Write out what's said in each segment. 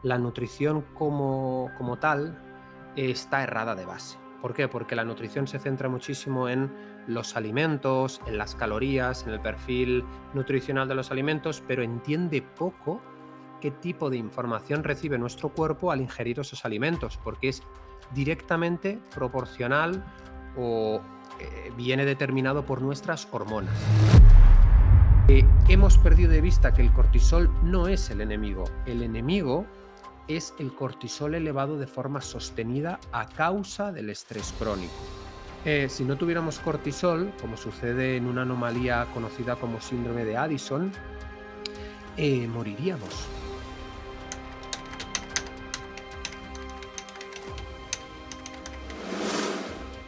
la nutrición como tal está errada de base. ¿Por qué? Porque la nutrición se centra muchísimo en los alimentos, en las calorías, en el perfil nutricional de los alimentos, pero entiende poco qué tipo de información recibe nuestro cuerpo al ingerir esos alimentos, porque es directamente proporcional o viene determinado por nuestras hormonas. Hemos perdido de vista que el cortisol no es el enemigo. El enemigo es el cortisol elevado de forma sostenida a causa del estrés crónico. Si no tuviéramos cortisol, como sucede en una anomalía conocida como síndrome de Addison, moriríamos.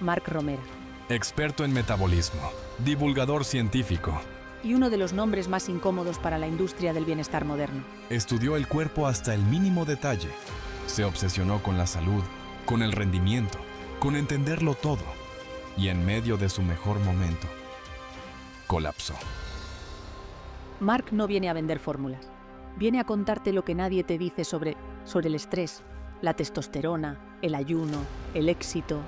Marc Romera. Experto en metabolismo, divulgador científico. Y uno de los nombres más incómodos para la industria del bienestar moderno. Estudió el cuerpo hasta el mínimo detalle. Se obsesionó con la salud, con el rendimiento, con entenderlo todo. Y en medio de su mejor momento, colapsó. Marc no viene a vender fórmulas. Viene a contarte lo que nadie te dice sobre el estrés, la testosterona, el ayuno, el éxito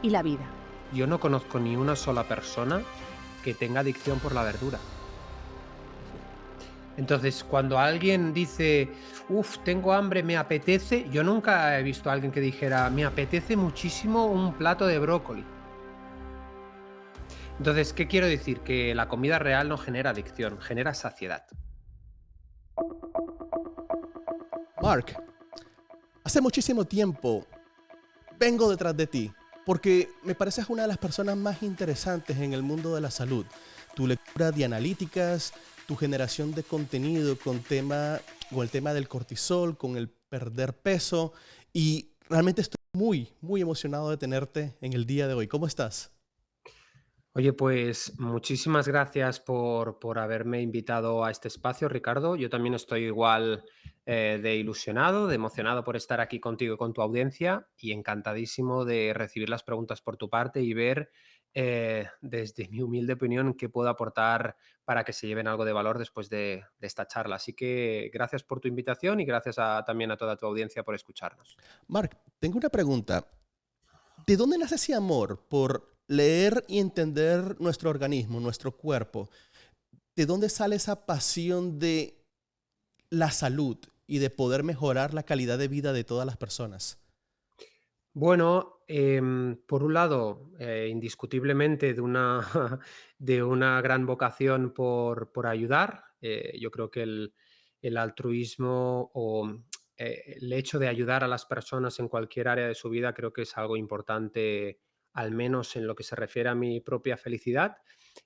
y la vida. Yo no conozco ni una sola persona que tenga adicción por la verdura. Entonces, cuando alguien dice, uff, tengo hambre, me apetece, yo nunca he visto a alguien que dijera, me apetece muchísimo un plato de brócoli. Entonces, ¿qué quiero decir? Que la comida real no genera adicción, genera saciedad. Mark, hace muchísimo tiempo vengo detrás de ti porque me pareces una de las personas más interesantes en el mundo de la salud. Tu lectura de analíticas, tu generación de contenido con el tema del cortisol, con el perder peso, y realmente estoy muy emocionado de tenerte en el día de hoy. ¿Cómo estás? Oye, pues muchísimas gracias por haberme invitado a este espacio, Ricardo. Yo también estoy igual de ilusionado, de emocionado por estar aquí contigo y con tu audiencia y encantadísimo de recibir las preguntas por tu parte y ver desde mi humilde opinión qué puedo aportar para que se lleven algo de valor después de esta charla. Así que gracias por tu invitación y gracias también a toda tu audiencia por escucharnos. Mark, tengo una pregunta. ¿De dónde nace ese amor por leer y entender nuestro organismo, nuestro cuerpo? ¿De dónde sale esa pasión de la salud y de poder mejorar la calidad de vida de todas las personas? Bueno, por un lado, indiscutiblemente de una gran vocación por ayudar. Yo creo que el altruismo o el hecho de ayudar a las personas en cualquier área de su vida creo que es algo importante, al menos en lo que se refiere a mi propia felicidad.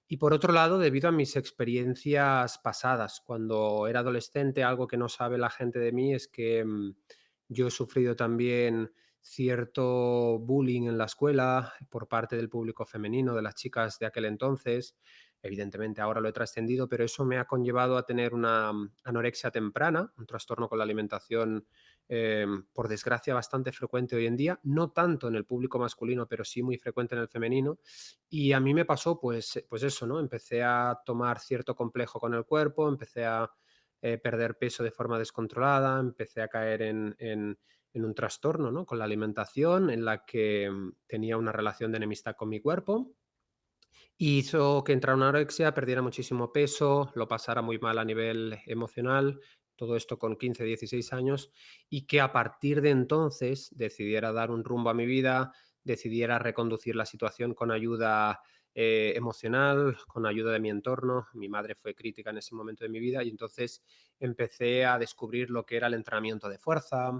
Y por otro lado, debido a mis experiencias pasadas, cuando era adolescente, algo que no sabe la gente de mí es que yo he sufrido también cierto bullying en la escuela por parte del público femenino, de las chicas de aquel entonces. Evidentemente ahora lo he trascendido, pero eso me ha conllevado a tener una anorexia temprana, un trastorno con la alimentación, por desgracia, bastante frecuente hoy en día, no tanto en el público masculino, pero sí muy frecuente en el femenino. Y a mí me pasó, pues eso, ¿no? Empecé a tomar cierto complejo con el cuerpo, empecé a perder peso de forma descontrolada, empecé a caer en un trastorno, ¿no? Con la alimentación, en la que tenía una relación de enemistad con mi cuerpo. Y hizo que entrara en una anorexia, perdiera muchísimo peso, lo pasara muy mal a nivel emocional, todo esto con 15, 16 años, y que a partir de entonces decidiera dar un rumbo a mi vida, decidiera reconducir la situación con ayuda emocional, con ayuda de mi entorno. Mi madre fue crítica en ese momento de mi vida y entonces empecé a descubrir lo que era el entrenamiento de fuerza,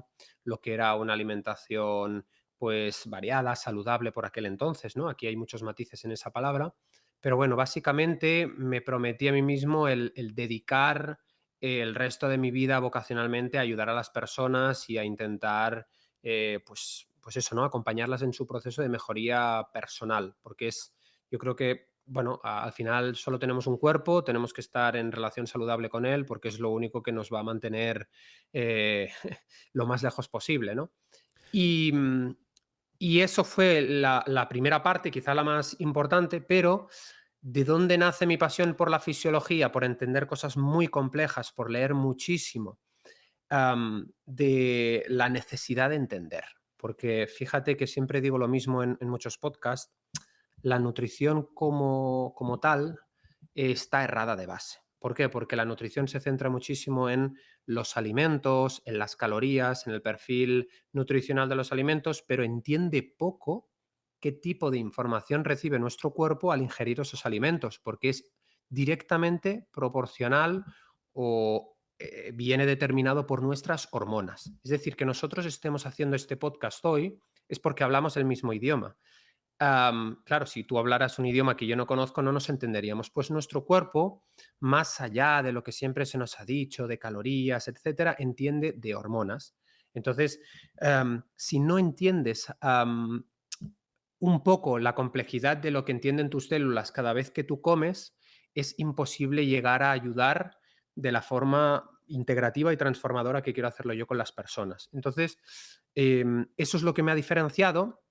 lo que era una alimentación pues variada, saludable por aquel entonces, ¿no? Aquí hay muchos matices en esa palabra, pero bueno, básicamente me prometí a mí mismo el dedicar el resto de mi vida vocacionalmente a ayudar a las personas y a intentar, pues eso, ¿no? Acompañarlas en su proceso de mejoría personal, porque yo creo que, bueno, al final solo tenemos un cuerpo, tenemos que estar en relación saludable con él, porque es lo único que nos va a mantener eh, lo más lejos posible, ¿no? Y, y eso fue la primera parte, quizá la más importante, pero ¿de dónde nace mi pasión por la fisiología? Por entender cosas muy complejas, por leer muchísimo. de la necesidad de entender. Porque fíjate que siempre digo lo mismo en muchos podcasts, la nutrición como tal está errada de base. ¿Por qué? Porque la nutrición se centra muchísimo en los alimentos, en las calorías, en el perfil nutricional de los alimentos, pero entiende poco qué tipo de información recibe nuestro cuerpo al ingerir esos alimentos, porque es directamente proporcional o viene determinado por nuestras hormonas. Es decir, que nosotros estemos haciendo este podcast hoy es porque hablamos el mismo idioma. Claro, si tú hablaras un idioma que yo no conozco, no nos entenderíamos. Pues nuestro cuerpo, más allá de lo que siempre se nos ha dicho, de calorías, etcétera, entiende de hormonas. Entonces, si no entiendes un poco la complejidad de lo que entienden tus células cada vez que tú comes, es imposible llegar a ayudar de la forma integrativa y transformadora que quiero hacerlo yo con las personas. Entonces, eso es lo que me ha diferenciado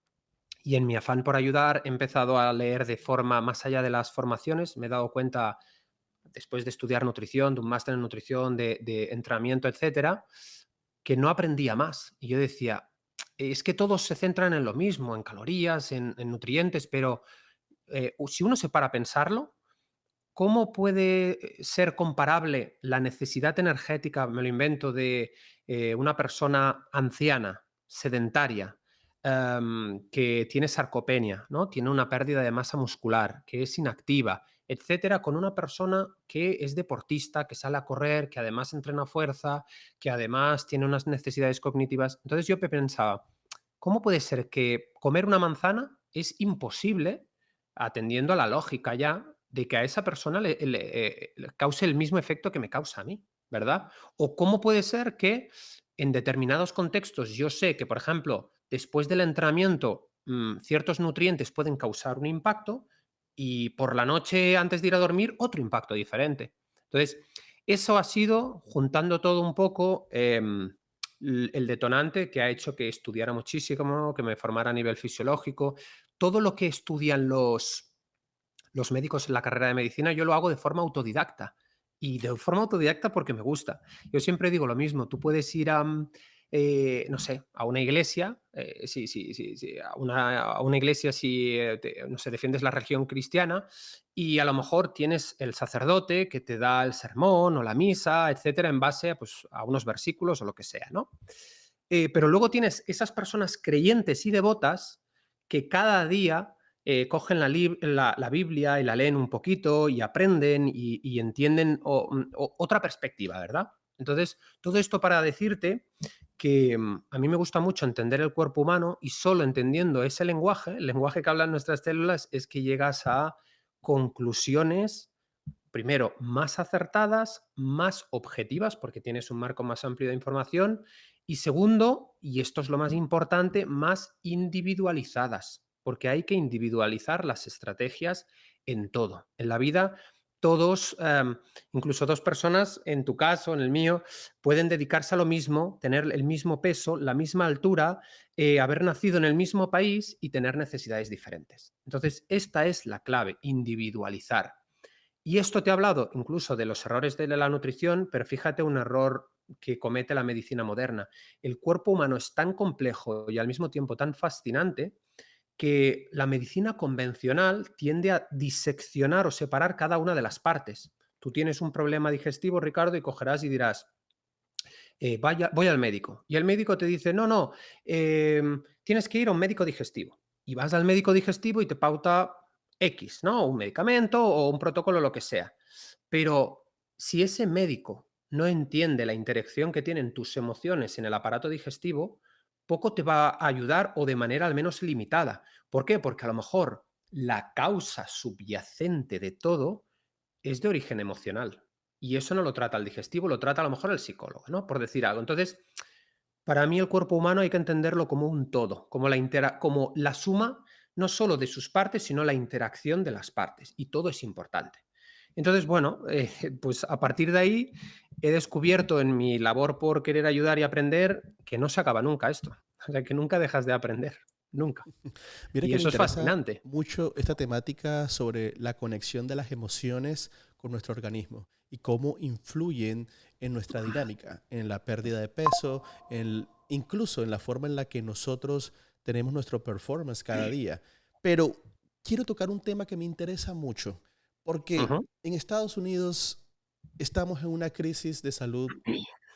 y en mi afán por ayudar he empezado a leer de forma más allá de las formaciones. Me he dado cuenta, después de estudiar nutrición, de un máster en nutrición, de entrenamiento, etcétera, que no aprendía más. Y yo decía, es que todos se centran en lo mismo, en calorías, en nutrientes, pero si uno se para a pensarlo, ¿cómo puede ser comparable la necesidad energética, me lo invento, de una persona anciana, sedentaria, que tiene sarcopenia, ¿no? Tiene una pérdida de masa muscular, que es inactiva, etcétera, con una persona que es deportista, que sale a correr, que además entrena fuerza, que además tiene unas necesidades cognitivas? Entonces yo pensaba, ¿cómo puede ser que comer una manzana es imposible, atendiendo a la lógica ya, de que a esa persona le cause el mismo efecto que me causa a mí, ¿verdad? O cómo puede ser que en determinados contextos yo sé que, por ejemplo, después del entrenamiento, ciertos nutrientes pueden causar un impacto y por la noche antes de ir a dormir otro impacto diferente. Entonces, eso ha sido, juntando todo un poco, el detonante que ha hecho que estudiara muchísimo, que me formara a nivel fisiológico. Todo lo que estudian los médicos en la carrera de medicina, yo lo hago de forma autodidacta. Y de forma autodidacta porque me gusta. Yo siempre digo lo mismo, tú puedes ir a, no sé, a una iglesia, sí, a una iglesia si, no sé, defiendes la religión cristiana y a lo mejor tienes el sacerdote que te da el sermón o la misa, etcétera, en base pues, a unos versículos o lo que sea, ¿no? Pero luego tienes esas personas creyentes y devotas que cada día cogen la Biblia y la leen un poquito y aprenden y entienden otra perspectiva, ¿verdad? Entonces, todo esto para decirte que a mí me gusta mucho entender el cuerpo humano y solo entendiendo ese lenguaje, el lenguaje que hablan nuestras células, es que llegas a conclusiones, primero, más acertadas, más objetivas, porque tienes un marco más amplio de información, y segundo, y esto es lo más importante, más individualizadas, porque hay que individualizar las estrategias en todo. En la vida, todos, incluso dos personas, en tu caso, en el mío, pueden dedicarse a lo mismo, tener el mismo peso, la misma altura, haber nacido en el mismo país y tener necesidades diferentes. Entonces, esta es la clave, individualizar. Y esto te he hablado incluso de los errores de la nutrición, pero fíjate un error que comete la medicina moderna. El cuerpo humano es tan complejo y al mismo tiempo tan fascinante que la medicina convencional tiende a diseccionar o separar cada una de las partes. Tú tienes un problema digestivo, Ricardo, y cogerás y dirás, voy al médico. Y el médico te dice, no, tienes que ir a un médico digestivo. Y vas al médico digestivo y te pauta X, ¿no? Un medicamento o un protocolo, lo que sea. Pero si ese médico no entiende la interacción que tienen tus emociones en el aparato digestivo, poco te va a ayudar o de manera al menos limitada. ¿Por qué? Porque a lo mejor la causa subyacente de todo es de origen emocional. Y eso no lo trata el digestivo, lo trata a lo mejor el psicólogo, ¿no? Por decir algo. Entonces, para mí el cuerpo humano hay que entenderlo como un todo, como la suma no solo de sus partes, sino la interacción de las partes. Y todo es importante. Entonces, bueno, pues a partir de ahí he descubierto en mi labor por querer ayudar y aprender que no se acaba nunca esto. O sea, que nunca dejas de aprender, nunca. Mira Y que me eso es interesa fascinante. mucho esta temática sobre la conexión de las emociones con nuestro organismo. y cómo influyen en nuestra dinámica, en la pérdida de peso, incluso en la forma en la que nosotros tenemos nuestro performance cada día. Pero quiero tocar un tema que me interesa mucho, porque Ujú, en Estados Unidos estamos en una crisis de salud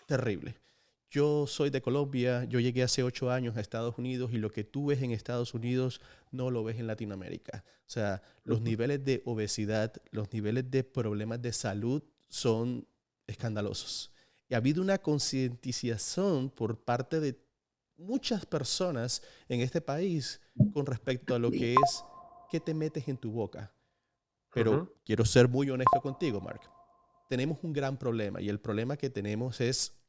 terrible. Yo soy de Colombia, yo llegué hace 8 años a Estados Unidos y lo que tú ves en Estados Unidos no lo ves en Latinoamérica. O sea, los ujú, niveles de obesidad, los niveles de problemas de salud son escandalosos. Y ha habido una concientización por parte de muchas personas en este país con respecto a lo que es qué te metes en tu boca. Pero ujú, quiero ser muy honesto contigo, Mark. Tenemos un gran problema y el problema que tenemos es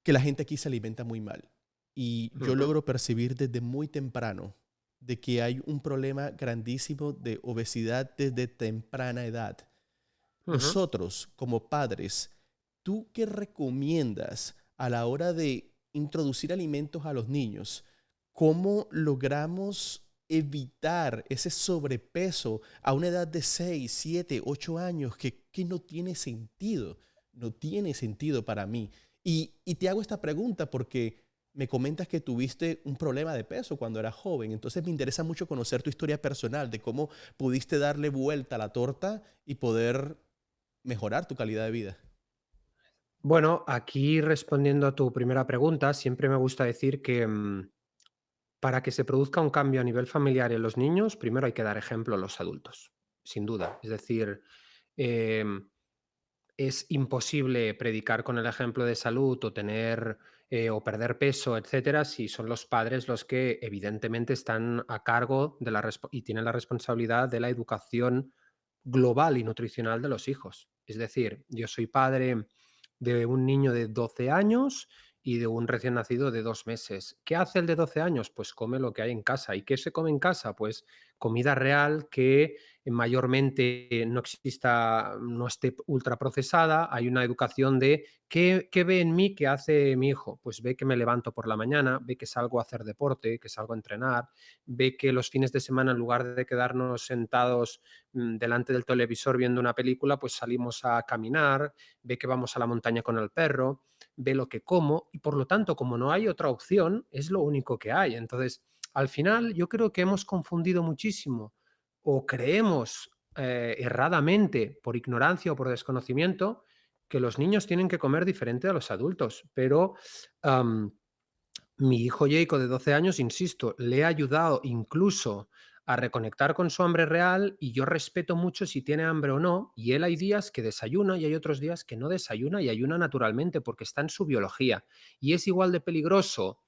que la gente aquí se alimenta muy mal. Y yo ujú, logro percibir desde muy temprano de que hay un problema grandísimo de obesidad desde temprana edad. ujú. Nosotros, como padres, ¿tú qué recomiendas a la hora de introducir alimentos a los niños? ¿Cómo logramos evitar ese sobrepeso a una edad de 6, 7, 8 años que no tiene sentido? No tiene sentido para mí. Y te hago esta pregunta porque me comentas que tuviste un problema de peso cuando eras joven. Entonces me interesa mucho conocer tu historia personal de cómo pudiste darle vuelta a la torta y poder mejorar tu calidad de vida. Bueno, aquí respondiendo a tu primera pregunta, siempre me gusta decir que para que se produzca un cambio a nivel familiar en los niños, primero hay que dar ejemplo a los adultos, sin duda. Es decir, em, es imposible predicar con el ejemplo de salud o tener o perder peso, etcétera, si son los padres los que evidentemente están a cargo de y tienen la responsabilidad de la educación global y nutricional de los hijos. Es decir, yo soy padre de un niño de 12 años y de un recién nacido de 2 meses. ¿Qué hace el de 12 años? Pues come lo que hay en casa. ¿Y qué se come en casa? Pues comida real que mayormente no exista, no esté ultraprocesada. Hay una educación de qué ve en mí que hace mi hijo. Pues ve que me levanto por la mañana, ve que salgo a hacer deporte, que salgo a entrenar, ve que los fines de semana en lugar de quedarnos sentados delante del televisor viendo una película, pues salimos a caminar, ve que vamos a la montaña con el perro, ve lo que como y por lo tanto, como no hay otra opción, es lo único que hay. Entonces, al final yo creo que hemos confundido muchísimo o creemos erradamente por ignorancia o por desconocimiento que los niños tienen que comer diferente a los adultos, pero am, mi hijo Jacob de 12 años, insisto, le he ayudado incluso a reconectar con su hambre real y yo respeto mucho si tiene hambre o no. Y él hay días que desayuna y hay otros días que no desayuna y ayuna naturalmente porque está en su biología. Y es igual de peligroso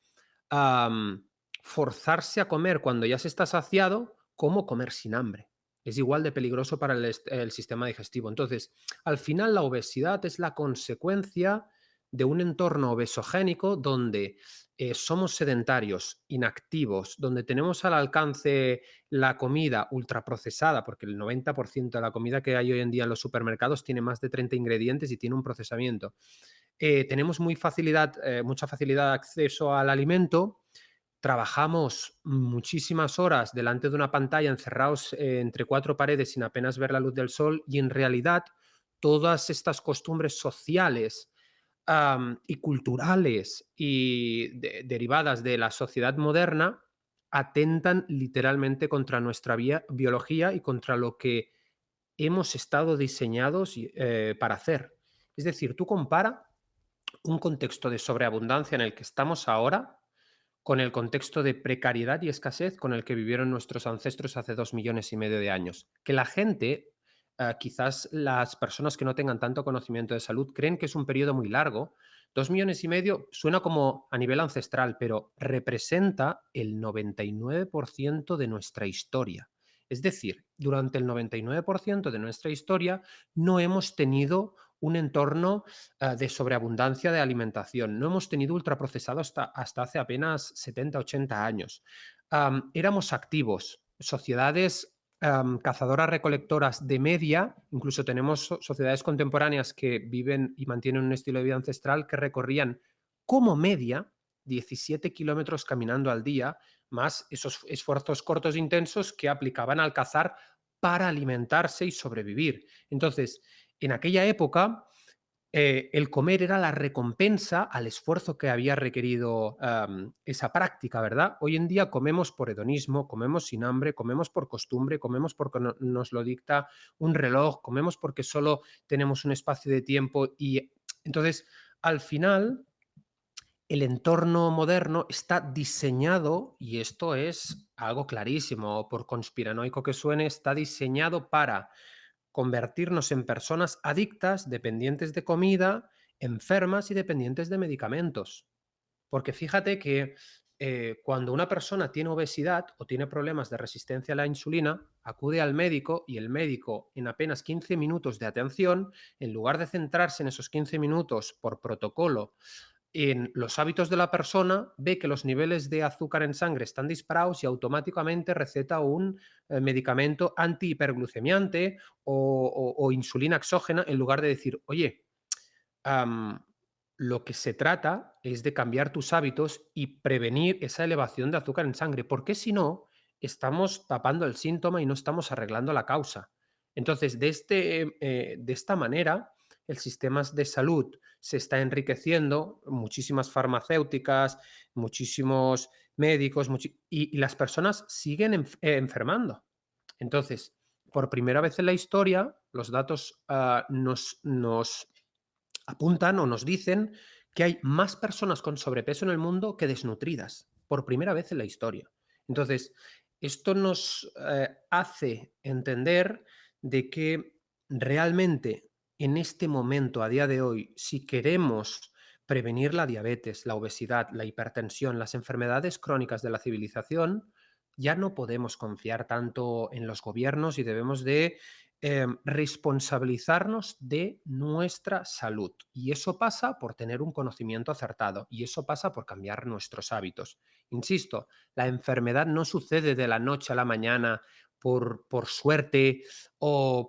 am, forzarse a comer cuando ya se está saciado como comer sin hambre. Es igual de peligroso para el sistema digestivo. Entonces, al final la obesidad es la consecuencia de un entorno obesogénico donde somos sedentarios, inactivos, donde tenemos al alcance la comida ultraprocesada, porque el 90% de la comida que hay hoy en día en los supermercados tiene más de 30 ingredientes y tiene un procesamiento. Tenemos mucha facilidad de acceso al alimento, trabajamos muchísimas horas delante de una pantalla encerrados entre cuatro paredes sin apenas ver la luz del sol y en realidad todas estas costumbres sociales y culturales y derivadas de la sociedad moderna atentan literalmente contra nuestra biología y contra lo que hemos estado diseñados para hacer. Es decir, tú compara un contexto de sobreabundancia en el que estamos ahora con el contexto de precariedad y escasez con el que vivieron nuestros ancestros hace 2,5 millones de años. Que la gente, quizás las personas que no tengan tanto conocimiento de salud, creen que es un periodo muy largo. 2,5 millones suena como a nivel ancestral, pero representa el 99% de nuestra historia. Es decir, durante el 99% de nuestra historia no hemos tenido un entorno de sobreabundancia de alimentación. No hemos tenido ultraprocesado hasta hace apenas 70, 80 años. Éramos activos, sociedades cazadoras recolectoras de media, incluso tenemos sociedades contemporáneas que viven y mantienen un estilo de vida ancestral que recorrían como media 17 kilómetros caminando al día, más esos esfuerzos cortos e intensos que aplicaban al cazar para alimentarse y sobrevivir. Entonces, en aquella época el comer era la recompensa al esfuerzo que había requerido esa práctica, ¿verdad? Hoy en día comemos por hedonismo, comemos sin hambre, comemos por costumbre, comemos porque nos lo dicta un reloj, comemos porque solo tenemos un espacio de tiempo y entonces al final el entorno moderno está diseñado, y esto es algo clarísimo, por conspiranoico que suene, está diseñado para convertirnos en personas adictas, dependientes de comida, enfermas y dependientes de medicamentos. Porque fíjate que cuando una persona tiene obesidad o tiene problemas de resistencia a la insulina, acude al médico y el médico en apenas 15 minutos de atención, en lugar de centrarse en esos 15 minutos por protocolo en los hábitos de la persona, ve que los niveles de azúcar en sangre están disparados y automáticamente receta un medicamento antihiperglucemiante o insulina exógena en lugar de decir, oye, am, lo que se trata es de cambiar tus hábitos y prevenir esa elevación de azúcar en sangre, porque si no, estamos tapando el síntoma y no estamos arreglando la causa. Entonces, de esta manera, el sistema de salud se está enriqueciendo, muchísimas farmacéuticas, muchísimos médicos, y las personas siguen enfermando. Entonces, por primera vez en la historia, los datos nos apuntan o nos dicen que hay más personas con sobrepeso en el mundo que desnutridas, por primera vez en la historia. Entonces, esto nos hace entender de que realmente en este momento, a día de hoy, si queremos prevenir la diabetes, la obesidad, la hipertensión, las enfermedades crónicas de la civilización, ya no podemos confiar tanto en los gobiernos y debemos de responsabilizarnos de nuestra salud. Y eso pasa por tener un conocimiento acertado y eso pasa por cambiar nuestros hábitos. Insisto, la enfermedad no sucede de la noche a la mañana por suerte o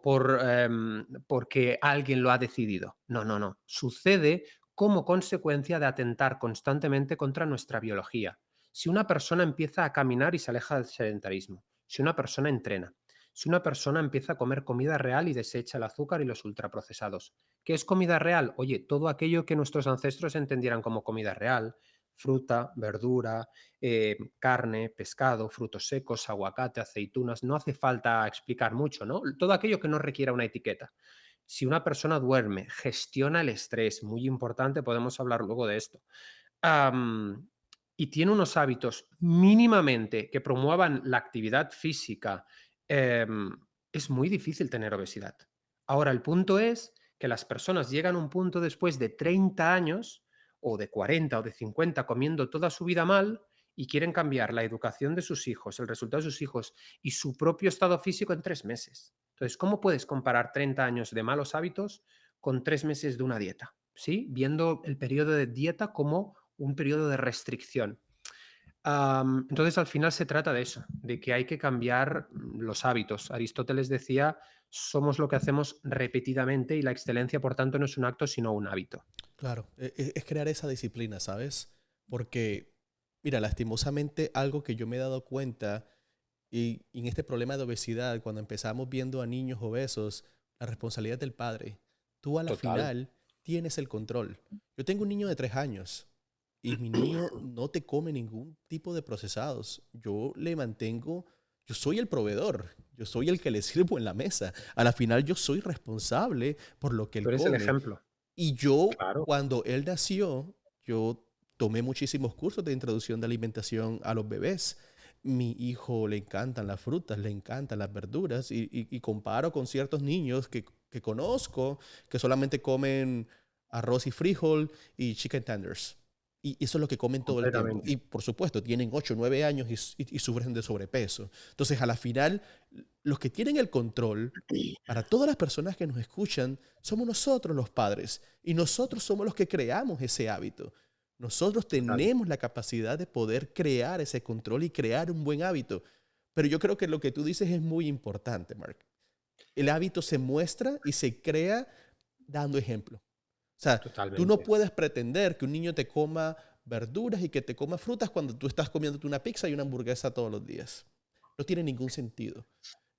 porque alguien lo ha decidido. No, no, no. Sucede como consecuencia de atentar constantemente contra nuestra biología. Si una persona empieza a caminar y se aleja del sedentarismo, si una persona entrena, si una persona empieza a comer comida real y desecha el azúcar y los ultraprocesados. ¿Qué es comida real? Oye, todo aquello que nuestros ancestros entendieran como comida real, fruta, verdura, carne, pescado, frutos secos, aguacate, aceitunas, no hace falta explicar mucho, ¿no? Todo aquello que no requiera una etiqueta. Si una persona duerme, gestiona el estrés, muy importante, podemos hablar luego de esto, am, y tiene unos hábitos mínimamente que promuevan la actividad física, es muy difícil tener obesidad. Ahora, el punto es que las personas llegan a un punto después de 30 años, o de 40 o de 50 comiendo toda su vida mal, y quieren cambiar la educación de sus hijos, el resultado de sus hijos y su propio estado físico en 3 meses. Entonces, ¿cómo puedes comparar 30 años de malos hábitos con 3 meses de una dieta? ¿Sí? Viendo el periodo de dieta como un periodo de restricción. Entonces, al final se trata de eso, de que hay que cambiar los hábitos. Aristóteles decía, somos lo que hacemos repetidamente y la excelencia, por tanto, no es un acto, sino un hábito. Claro, es crear esa disciplina, ¿sabes? Porque, mira, lastimosamente algo que yo me he dado cuenta y en este problema de obesidad, cuando empezamos viendo a niños obesos, la responsabilidad del padre. Tú a la Total. final tienes el control. Yo tengo un niño de 3 años y mi niño no te come ningún tipo de procesados. Yo le mantengo, yo soy el proveedor, yo soy el que le sirvo en la mesa. A la final yo soy responsable por lo que Tú él eres el come. ejemplo. Y yo, Claro. cuando él nació, yo tomé muchísimos cursos de introducción de alimentación a los bebés. Mi hijo le encantan las frutas, le encantan las verduras y comparo con ciertos niños que conozco que solamente comen arroz y frijol y chicken tenders. Y eso es lo que comen todo el tiempo. Completamente. Y por supuesto, tienen 8 9 años y sufren de sobrepeso. Entonces, a la final, los que tienen el control, para todas las personas que nos escuchan, somos nosotros los padres. Y nosotros somos los que creamos ese hábito. Nosotros Total. tenemos la capacidad de poder crear ese control y crear un buen hábito. Pero yo creo que lo que tú dices es muy importante, Mark. El hábito se muestra y se crea dando ejemplo. O sea, tú no Totalmente. puedes pretender que un niño te coma verduras y que te coma frutas cuando tú estás comiéndote una pizza y una hamburguesa todos los días. No tiene ningún sentido.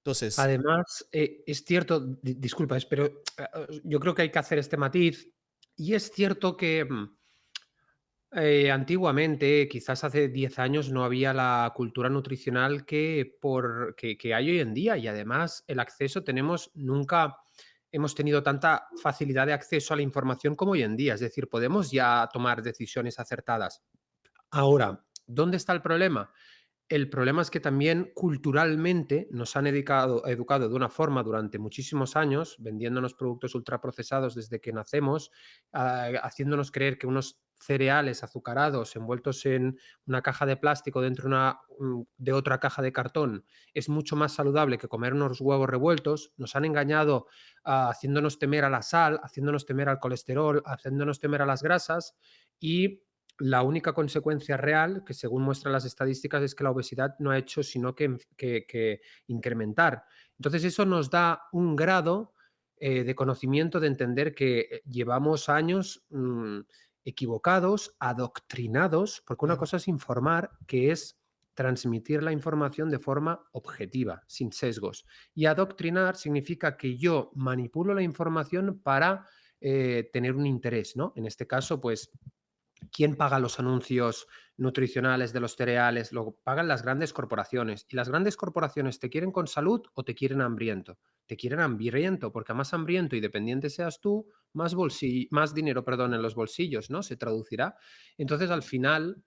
Entonces, Además, es cierto, disculpa, pero yo creo que hay que hacer este matiz, y es cierto que antiguamente, quizás hace 10 años, no había la cultura nutricional que hay hoy en día, y además el acceso tenemos nunca hemos tenido tanta facilidad de acceso a la información como hoy en día, es decir, podemos ya tomar decisiones acertadas. Ahora, ¿dónde está el problema? El problema es que también culturalmente nos han educado de una forma durante muchísimos años, vendiéndonos productos ultraprocesados desde que nacemos, haciéndonos creer que unos cereales azucarados envueltos en una caja de plástico dentro de otra caja de cartón es mucho más saludable que comer unos huevos revueltos. Nos han engañado, haciéndonos temer a la sal, haciéndonos temer al colesterol, haciéndonos temer a las grasas, y la única consecuencia real, que según muestran las estadísticas, es que la obesidad no ha hecho sino que incrementar. Entonces, eso nos da un grado de conocimiento, de entender que llevamos años equivocados, adoctrinados, porque una claro, cosa es informar, que es transmitir la información de forma objetiva, sin sesgos. Y adoctrinar significa que yo manipulo la información para tener un interés, ¿no? En este caso, pues ¿quién paga los anuncios nutricionales de los cereales? Lo pagan las grandes corporaciones. ¿Y las grandes corporaciones te quieren con salud o te quieren hambriento? Te quieren hambriento, porque a más hambriento y dependiente seas tú, más dinero, perdón, en los bolsillos, ¿no? Se traducirá. Entonces, al final,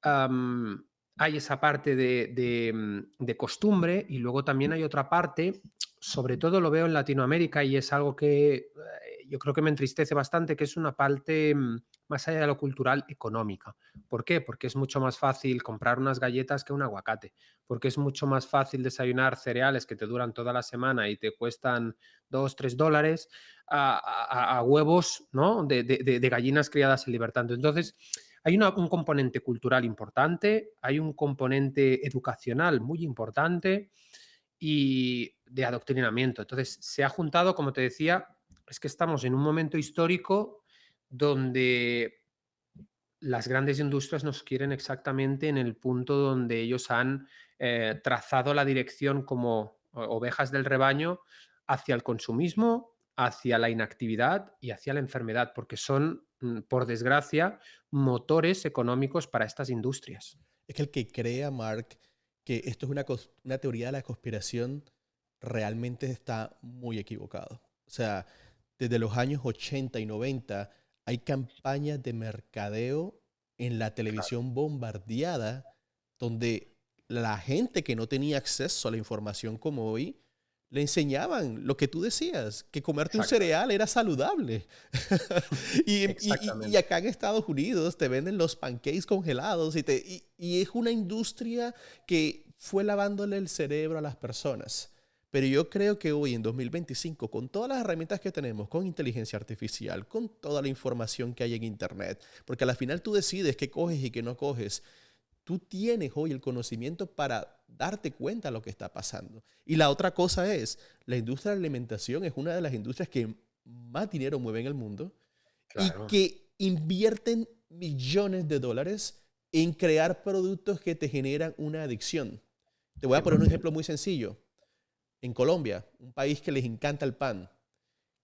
hay esa parte de costumbre, y luego también hay otra parte, sobre todo lo veo en Latinoamérica, y es algo que yo creo que me entristece bastante, que es una parte más allá de lo cultural, económica. ¿Por qué? Porque es mucho más fácil comprar unas galletas que un aguacate, porque es mucho más fácil desayunar cereales que te duran toda la semana y te cuestan $2, $3, a huevos, ¿no? De gallinas criadas en libertad. Entonces, hay un componente cultural importante, hay un componente educacional muy importante y de adoctrinamiento. Entonces, se ha juntado, como te decía, es que estamos en un momento histórico donde las grandes industrias nos quieren exactamente en el punto donde ellos han trazado la dirección como ovejas del rebaño hacia el consumismo, hacia la inactividad y hacia la enfermedad, porque son, por desgracia, motores económicos para estas industrias. es que el que crea, Mark, que esto es una teoría de la conspiración, realmente está muy equivocado. O sea, desde los años 80 y 90 hay campañas de mercadeo en la Claro, televisión bombardeada donde la gente que no tenía acceso a la información como hoy, le enseñaban lo que tú decías, que comerte un exactamente. cereal era saludable. Y Exactamente. acá en Estados Unidos te venden los pancakes congelados y es una industria que fue lavándole el cerebro a las personas. Pero yo creo que hoy, en 2025, con todas las herramientas que tenemos, con inteligencia artificial, con toda la información que hay en Internet, porque al final tú decides qué coges y qué no coges, tú tienes hoy el conocimiento para darte cuenta de lo que está pasando. Y la otra cosa es, la industria de la alimentación es una de las industrias que más dinero mueve en el mundo y Claro. que invierten millones de dólares en crear productos que te generan una adicción. Te voy a poner un 100%. ejemplo muy sencillo. En Colombia, un país que les encanta el pan,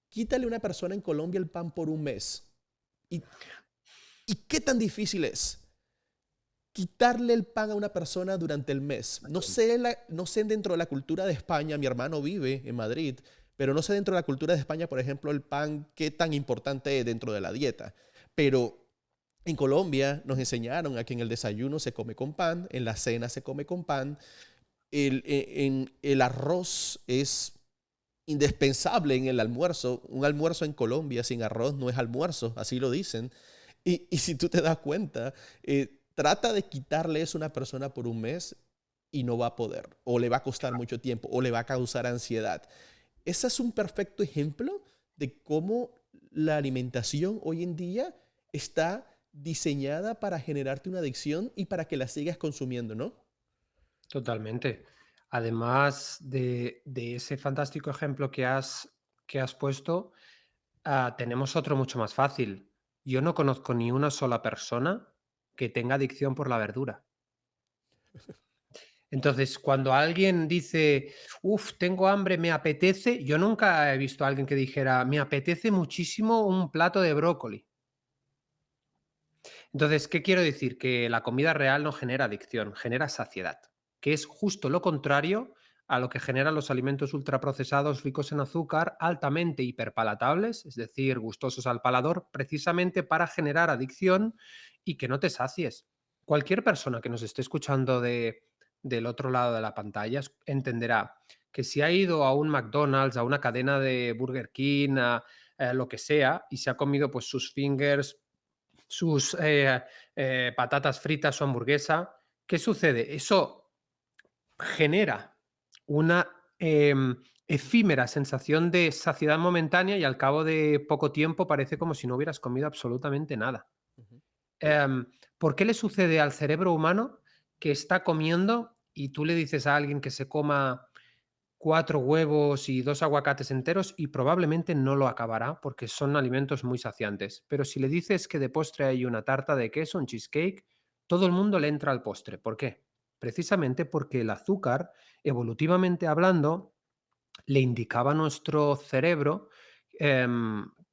quítale a una persona en Colombia el pan por un mes. ¿Y, y qué tan difícil es quitarle el pan a una persona durante el mes? No sé dentro de la cultura de España, mi hermano vive en Madrid, pero no sé dentro de la cultura de España, por ejemplo, el pan, qué tan importante es dentro de la dieta. Pero en Colombia nos enseñaron a que en el desayuno se come con pan, en la cena se come con pan, el arroz es indispensable en el almuerzo. Un almuerzo en Colombia sin arroz no es almuerzo, así lo dicen. Y si tú te das cuenta, trata de quitarle eso a una persona por un mes y no va a poder, o le va a costar mucho tiempo, o le va a causar ansiedad. Ese es un perfecto ejemplo de cómo la alimentación hoy en día está diseñada para generarte una adicción y para que la sigas consumiendo, ¿no? Totalmente. Además de ese fantástico ejemplo que has puesto, tenemos otro mucho más fácil. Yo no conozco ni una sola persona que tenga adicción por la verdura. Entonces, cuando alguien dice, uff, tengo hambre, me apetece, yo nunca he visto a alguien que dijera, me apetece muchísimo un plato de brócoli. Entonces, ¿qué quiero decir? Que la comida real no genera adicción, genera saciedad, que es justo lo contrario a lo que generan los alimentos ultraprocesados ricos en azúcar, altamente hiperpalatables, es decir, gustosos al paladar, precisamente para generar adicción y que no te sacies. Cualquier persona que nos esté escuchando del otro lado de la pantalla entenderá que si ha ido a un McDonald's, a una cadena de Burger King, a lo que sea, y se ha comido pues sus fingers, sus patatas fritas, su hamburguesa. ¿Qué sucede? Eso genera una efímera sensación de saciedad momentánea y al cabo de poco tiempo parece como si no hubieras comido absolutamente nada. Ujú. Em, ¿Por qué le sucede al cerebro humano que está comiendo y tú le dices a alguien que se coma 4 huevos y 2 aguacates enteros y probablemente no lo acabará porque son alimentos muy saciantes? Pero si le dices que de postre hay una tarta de queso, un cheesecake, todo el mundo le entra al postre. ¿Por qué? Precisamente porque el azúcar, evolutivamente hablando, le indicaba a nuestro cerebro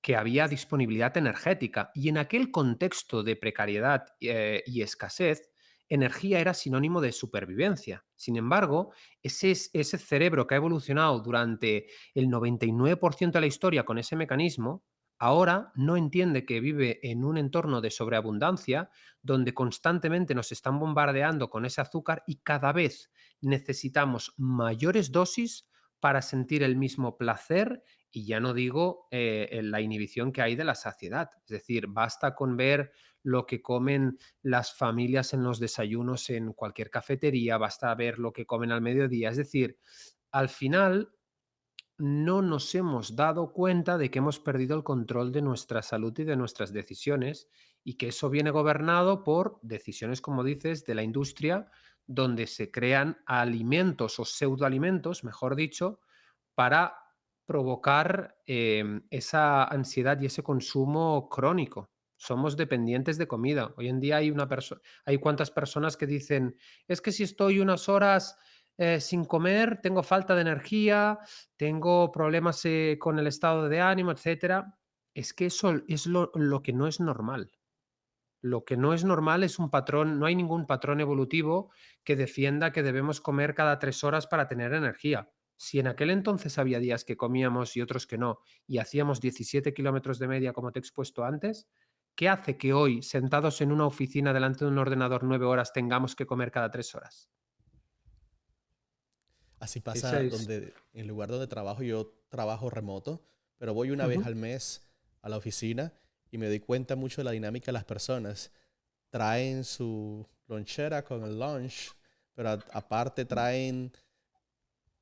que había disponibilidad energética. Y en aquel contexto de precariedad y escasez, energía era sinónimo de supervivencia. Sin embargo, ese cerebro que ha evolucionado durante el 99% de la historia con ese mecanismo, ahora no entiende que vive en un entorno de sobreabundancia donde constantemente nos están bombardeando con ese azúcar y cada vez necesitamos mayores dosis para sentir el mismo placer y ya no digo en la inhibición que hay de la saciedad. Es decir, basta con ver lo que comen las familias en los desayunos en cualquier cafetería, basta ver lo que comen al mediodía. Es decir, al final no nos hemos dado cuenta de que hemos perdido el control de nuestra salud y de nuestras decisiones y que eso viene gobernado por decisiones, como dices, de la industria, donde se crean alimentos o pseudoalimentos, mejor dicho, para provocar esa ansiedad y ese consumo crónico. Somos dependientes de comida. Hoy en día hay cuantas personas que dicen, es que si estoy unas horas sin comer, tengo falta de energía, tengo problemas con el estado de ánimo, etcétera. Es que eso es lo que no es normal. Lo que no es normal es un patrón, no hay ningún patrón evolutivo que defienda que debemos comer cada 3 horas para tener energía. Si en aquel entonces había días que comíamos y otros que no, y hacíamos 17 kilómetros de media, como te he expuesto antes, ¿qué hace que hoy, sentados en una oficina delante de un ordenador 9 horas, tengamos que comer cada 3 horas? Así Esa pasa es. donde, en el lugar donde trabajo, yo trabajo remoto, pero voy una vez Ujú. al mes a la oficina y me doy cuenta mucho de la dinámica de las personas. Traen su lonchera con el lunch, pero aparte traen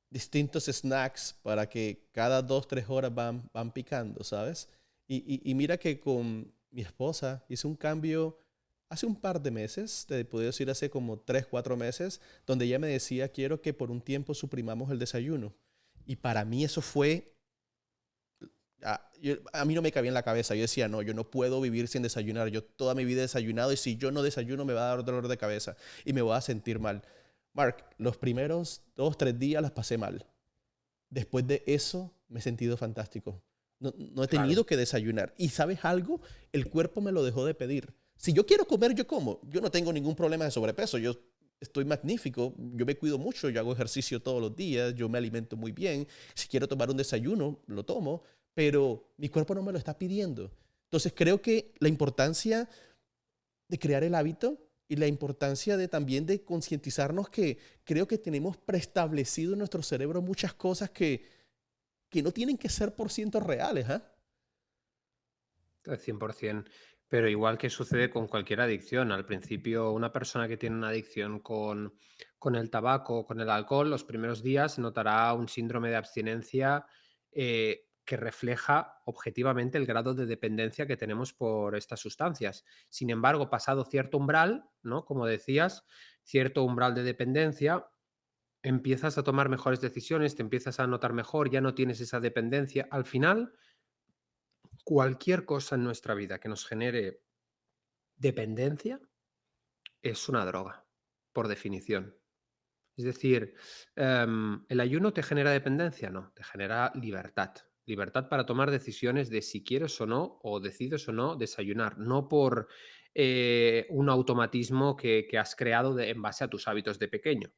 distintos snacks para que cada 2, 3 horas van picando, ¿sabes? Y mira que con mi esposa hice un cambio hace un par de meses, te puedo decir hace como 3, 4 meses, donde ella me decía, quiero que por un tiempo suprimamos el desayuno. Y para mí eso fue, a mí no me cabía en la cabeza. Yo decía, no, yo no puedo vivir sin desayunar. Yo toda mi vida he desayunado y si yo no desayuno me va a dar dolor de cabeza y me voy a sentir mal. Mark, los primeros 2, 3 días las pasé mal. Después de eso me he sentido fantástico. No he Claro. tenido que desayunar. ¿Y sabes algo? El cuerpo me lo dejó de pedir. Si yo quiero comer, yo como. Yo no tengo ningún problema de sobrepeso. Yo estoy magnífico. Yo me cuido mucho. Yo hago ejercicio todos los días. Yo me alimento muy bien. Si quiero tomar un desayuno, lo tomo. Pero mi cuerpo no me lo está pidiendo. Entonces creo que la importancia de crear el hábito y la importancia de también de concientizarnos que creo que tenemos preestablecido en nuestro cerebro muchas cosas que no tienen que ser por ciento reales, ¿ah? Al 100%. Pero igual que sucede con cualquier adicción, al principio una persona que tiene una adicción con el tabaco o con el alcohol, los primeros días notará un síndrome de abstinencia que refleja objetivamente el grado de dependencia que tenemos por estas sustancias. Sin embargo, pasado cierto umbral, ¿no? Como decías, cierto umbral de dependencia, empiezas a tomar mejores decisiones, te empiezas a notar mejor, ya no tienes esa dependencia. Al final, cualquier cosa en nuestra vida que nos genere dependencia es una droga, por definición. Es decir, ¿el ayuno te genera dependencia? No, te genera libertad. Libertad para tomar decisiones de si quieres o no, o decides o no desayunar, no por un automatismo que has creado en base a tus hábitos de pequeño.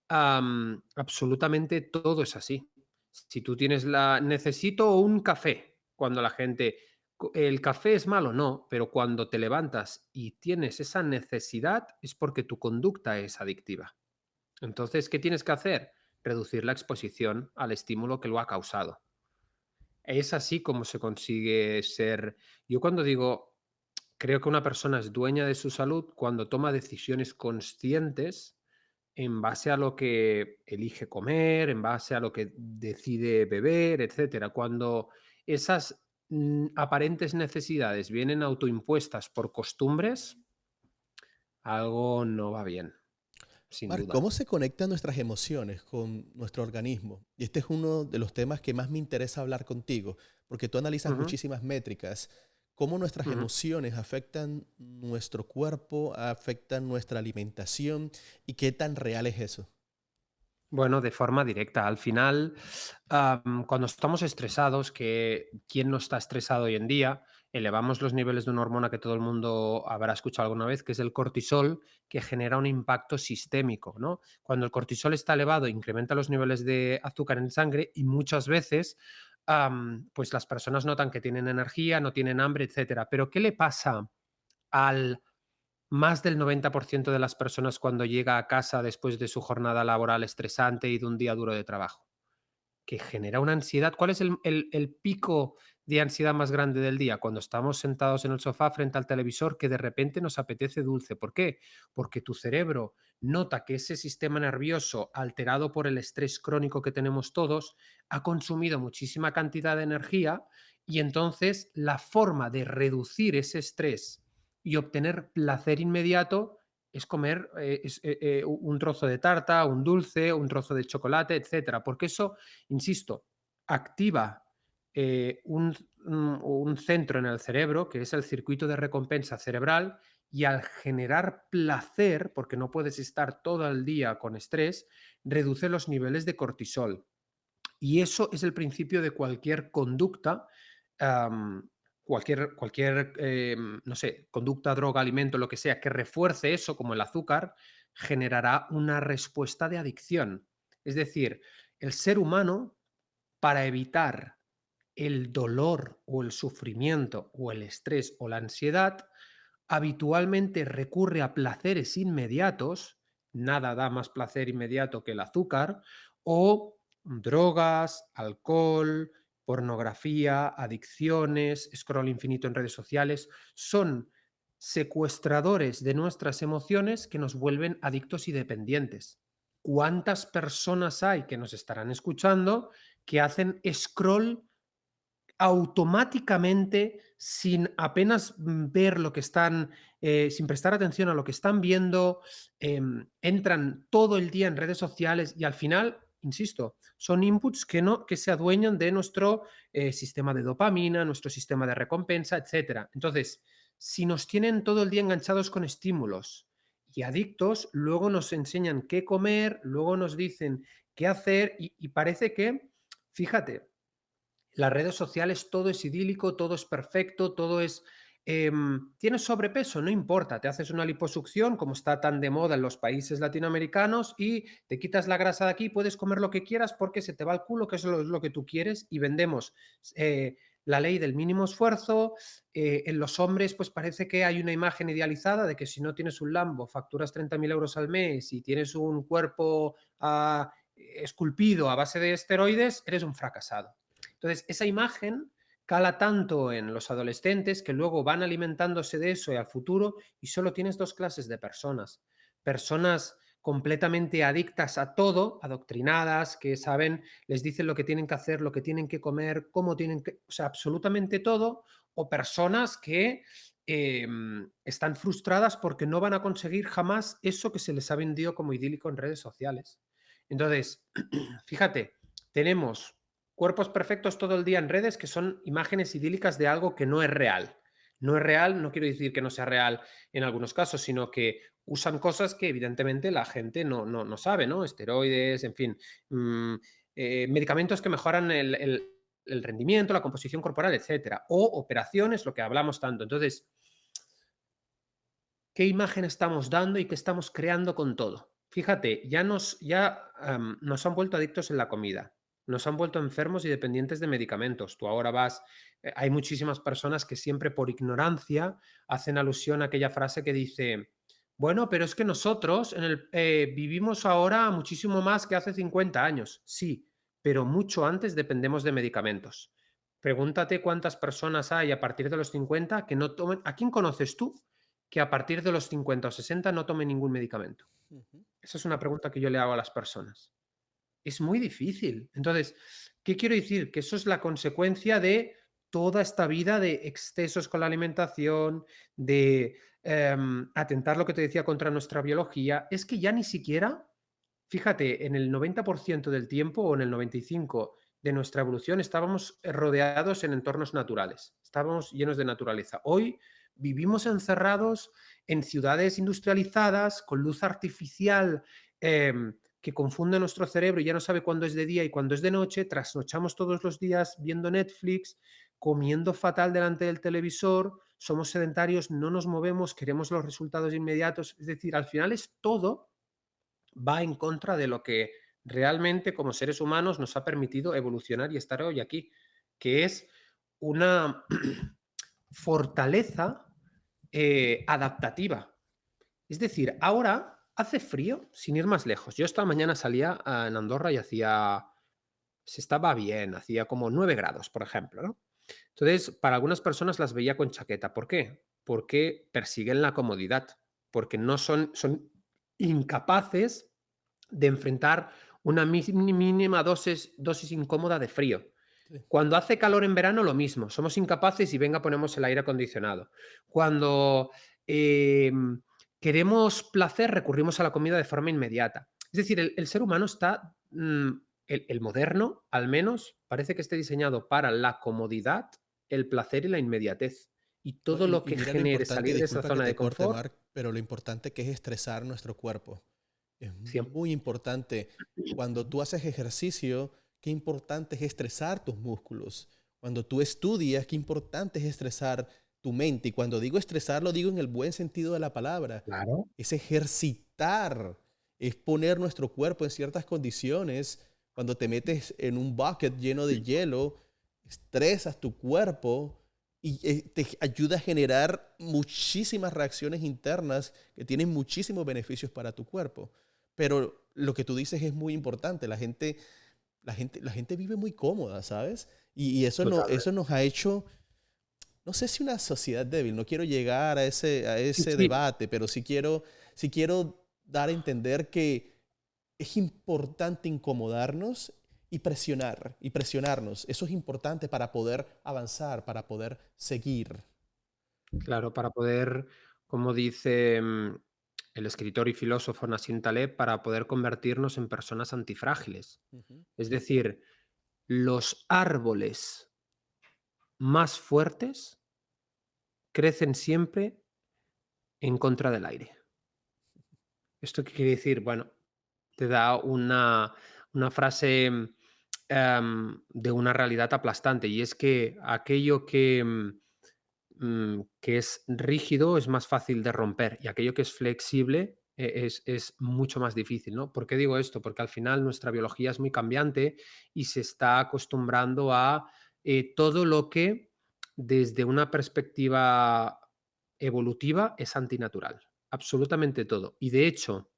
Absolutamente todo es así. Si tú tienes necesito un café, cuando la gente, el café es malo, no, pero cuando te levantas y tienes esa necesidad es porque tu conducta es adictiva. Entonces, ¿qué tienes que hacer? Reducir la exposición al estímulo que lo ha causado. Es así como se consigue ser. Yo cuando digo, creo que una persona es dueña de su salud cuando toma decisiones conscientes en base a lo que elige comer, en base a lo que decide beber, etcétera. Cuando esas aparentes necesidades vienen autoimpuestas por costumbres, algo no va bien, sin Marc, duda. ¿cómo se conectan nuestras emociones con nuestro organismo? Y este es uno de los temas que más me interesa hablar contigo, porque tú analizas Ujú, muchísimas métricas. ¿Cómo nuestras ujú. emociones afectan nuestro cuerpo, afectan nuestra alimentación y qué tan real es eso? Bueno, de forma directa. Al final, cuando estamos estresados, que quién no está estresado hoy en día, elevamos los niveles de una hormona que todo el mundo habrá escuchado alguna vez, que es el cortisol, que genera un impacto sistémico, ¿no? Cuando el cortisol está elevado, incrementa los niveles de azúcar en sangre y muchas veces, pues las personas notan que tienen energía, no tienen hambre, etcétera. Pero ¿qué le pasa al más del 90% de las personas cuando llega a casa después de su jornada laboral estresante y de un día duro de trabajo? Que genera una ansiedad. ¿Cuál es el pico de ansiedad más grande del día? Cuando estamos sentados en el sofá frente al televisor que de repente nos apetece dulce. ¿Por qué? Porque tu cerebro nota que ese sistema nervioso alterado por el estrés crónico que tenemos todos ha consumido muchísima cantidad de energía y entonces la forma de reducir ese estrés y obtener placer inmediato es comer un trozo de tarta, un dulce, un trozo de chocolate, etcétera, porque eso, insisto, activa un centro en el cerebro, que es el circuito de recompensa cerebral, y al generar placer, porque no puedes estar todo el día con estrés, reduce los niveles de cortisol. Y eso es el principio de cualquier conducta, no sé, conducta, droga, alimento, lo que sea, que refuerce eso, como el azúcar, generará una respuesta de adicción. Es decir, el ser humano, para evitar el dolor o el sufrimiento o el estrés o la ansiedad, habitualmente recurre a placeres inmediatos, nada da más placer inmediato que el azúcar, o drogas, alcohol, pornografía, adicciones, scroll infinito en redes sociales, son secuestradores de nuestras emociones que nos vuelven adictos y dependientes. ¿Cuántas personas hay que nos estarán escuchando que hacen scroll automáticamente, sin apenas ver lo que están, sin prestar atención a lo que están viendo, entran todo el día en redes sociales y al final, insisto, son inputs que se adueñan de nuestro sistema de dopamina, nuestro sistema de recompensa, etcétera. Entonces, si nos tienen todo el día enganchados con estímulos y adictos, luego nos enseñan qué comer, luego nos dicen qué hacer y parece que, fíjate, las redes sociales todo es idílico, todo es perfecto, todo es... ¿Tienes sobrepeso? No importa, te haces una liposucción, como está tan de moda en los países latinoamericanos, y te quitas la grasa de aquí, puedes comer lo que quieras porque se te va el culo, que eso es lo que tú quieres, y vendemos la ley del mínimo esfuerzo. En los hombres, pues parece que hay una imagen idealizada de que si no tienes un Lambo, facturas 30.000 euros al mes y tienes un cuerpo esculpido a base de esteroides, eres un fracasado. Entonces, esa imagen cala tanto en los adolescentes que luego van alimentándose de eso y al futuro y solo tienes dos clases de personas. Personas completamente adictas a todo, adoctrinadas, que saben, les dicen lo que tienen que hacer, lo que tienen que comer, cómo tienen que, o sea, absolutamente todo, o personas que están frustradas porque no van a conseguir jamás eso que se les ha vendido como idílico en redes sociales. Entonces, fíjate, tenemos cuerpos perfectos todo el día en redes que son imágenes idílicas de algo que no es real. No es real, no quiero decir que no sea real en algunos casos, sino que usan cosas que evidentemente la gente no sabe, ¿no? Esteroides, en fin, mm, medicamentos que mejoran el rendimiento, la composición corporal, etcétera, o operaciones, lo que hablamos tanto. Entonces, ¿qué imagen estamos dando y qué estamos creando con todo? Fíjate, nos han vuelto adictos en la comida, nos han vuelto enfermos y dependientes de medicamentos. Tú ahora vas, hay muchísimas personas que siempre por ignorancia hacen alusión a aquella frase que dice, bueno, pero es que nosotros vivimos ahora muchísimo más que hace 50 años. Sí, pero mucho antes dependemos de medicamentos. Pregúntate cuántas personas hay a partir de los 50 que no tomen. ¿A quién conoces tú que a partir de los 50 o 60 no tome ningún medicamento? Ujú. Esa es una pregunta que yo le hago a las personas. Es muy difícil. Entonces, ¿qué quiero decir? Que eso es la consecuencia de toda esta vida de excesos con la alimentación, de atentar lo que te decía contra nuestra biología. Es que ya ni siquiera, fíjate, en el 90% del tiempo o en el 95% de nuestra evolución estábamos rodeados en entornos naturales, estábamos llenos de naturaleza. Hoy vivimos encerrados en ciudades industrializadas, con luz artificial que confunde nuestro cerebro y ya no sabe cuándo es de día y cuándo es de noche, trasnochamos todos los días viendo Netflix, comiendo fatal delante del televisor, somos sedentarios, no nos movemos, queremos los resultados inmediatos. Es decir, al final es todo va en contra de lo que realmente como seres humanos nos ha permitido evolucionar y estar hoy aquí, que es una fortaleza adaptativa. Es decir, ahora hace frío, sin ir más lejos. Yo esta mañana salía en Andorra y se estaba bien, hacía como 9 grados, por ejemplo, ¿no? Entonces, para algunas personas las veía con chaqueta. ¿Por qué? Porque persiguen la comodidad, porque son incapaces de enfrentar una mínima dosis incómoda de frío. Sí. Cuando hace calor en verano, lo mismo. Somos incapaces y venga, ponemos el aire acondicionado. Cuando queremos placer, recurrimos a la comida de forma inmediata. Es decir, el ser humano está, el moderno, al menos, parece que esté diseñado para la comodidad, el placer y la inmediatez. Y No, todo lo y que mira lo genere importante, y salir de esa disculpa que zona de te corte, confort, Mark, pero lo importante que es estresar nuestro cuerpo. Es siempre. muy importante. Cuando tú haces ejercicio, qué importante es estresar tus músculos. Cuando tú estudias, qué importante es estresar tu mente. Y cuando digo estresar, lo digo en el buen sentido de la palabra. Claro. Es ejercitar, es poner nuestro cuerpo en ciertas condiciones. Cuando te metes en un bucket lleno de hielo, estresas tu cuerpo y te ayuda a generar muchísimas reacciones internas que tienen muchísimos beneficios para tu cuerpo. Pero lo que tú dices es muy importante. La gente vive muy cómoda, ¿sabes? Y eso, no, Totalmente. eso nos ha hecho, no sé si una sociedad débil, no quiero llegar a ese, a Sí, ese sí. debate, pero sí quiero dar a entender que es importante incomodarnos y presionarnos. Eso es importante para poder avanzar, para poder seguir. Claro, para poder, como dice el escritor y filósofo Nassim Taleb, para poder convertirnos en personas antifrágiles. Ujú. Es decir, los árboles más fuertes crecen siempre en contra del aire. ¿Esto qué quiere decir? Bueno, te da una frase de una realidad aplastante y es que aquello que es rígido es más fácil de romper y aquello que es flexible es mucho más difícil, ¿no? ¿Por qué digo esto? Porque al final nuestra biología es muy cambiante y se está acostumbrando a todo lo que desde una perspectiva evolutiva es antinatural. Absolutamente todo. Y de hecho,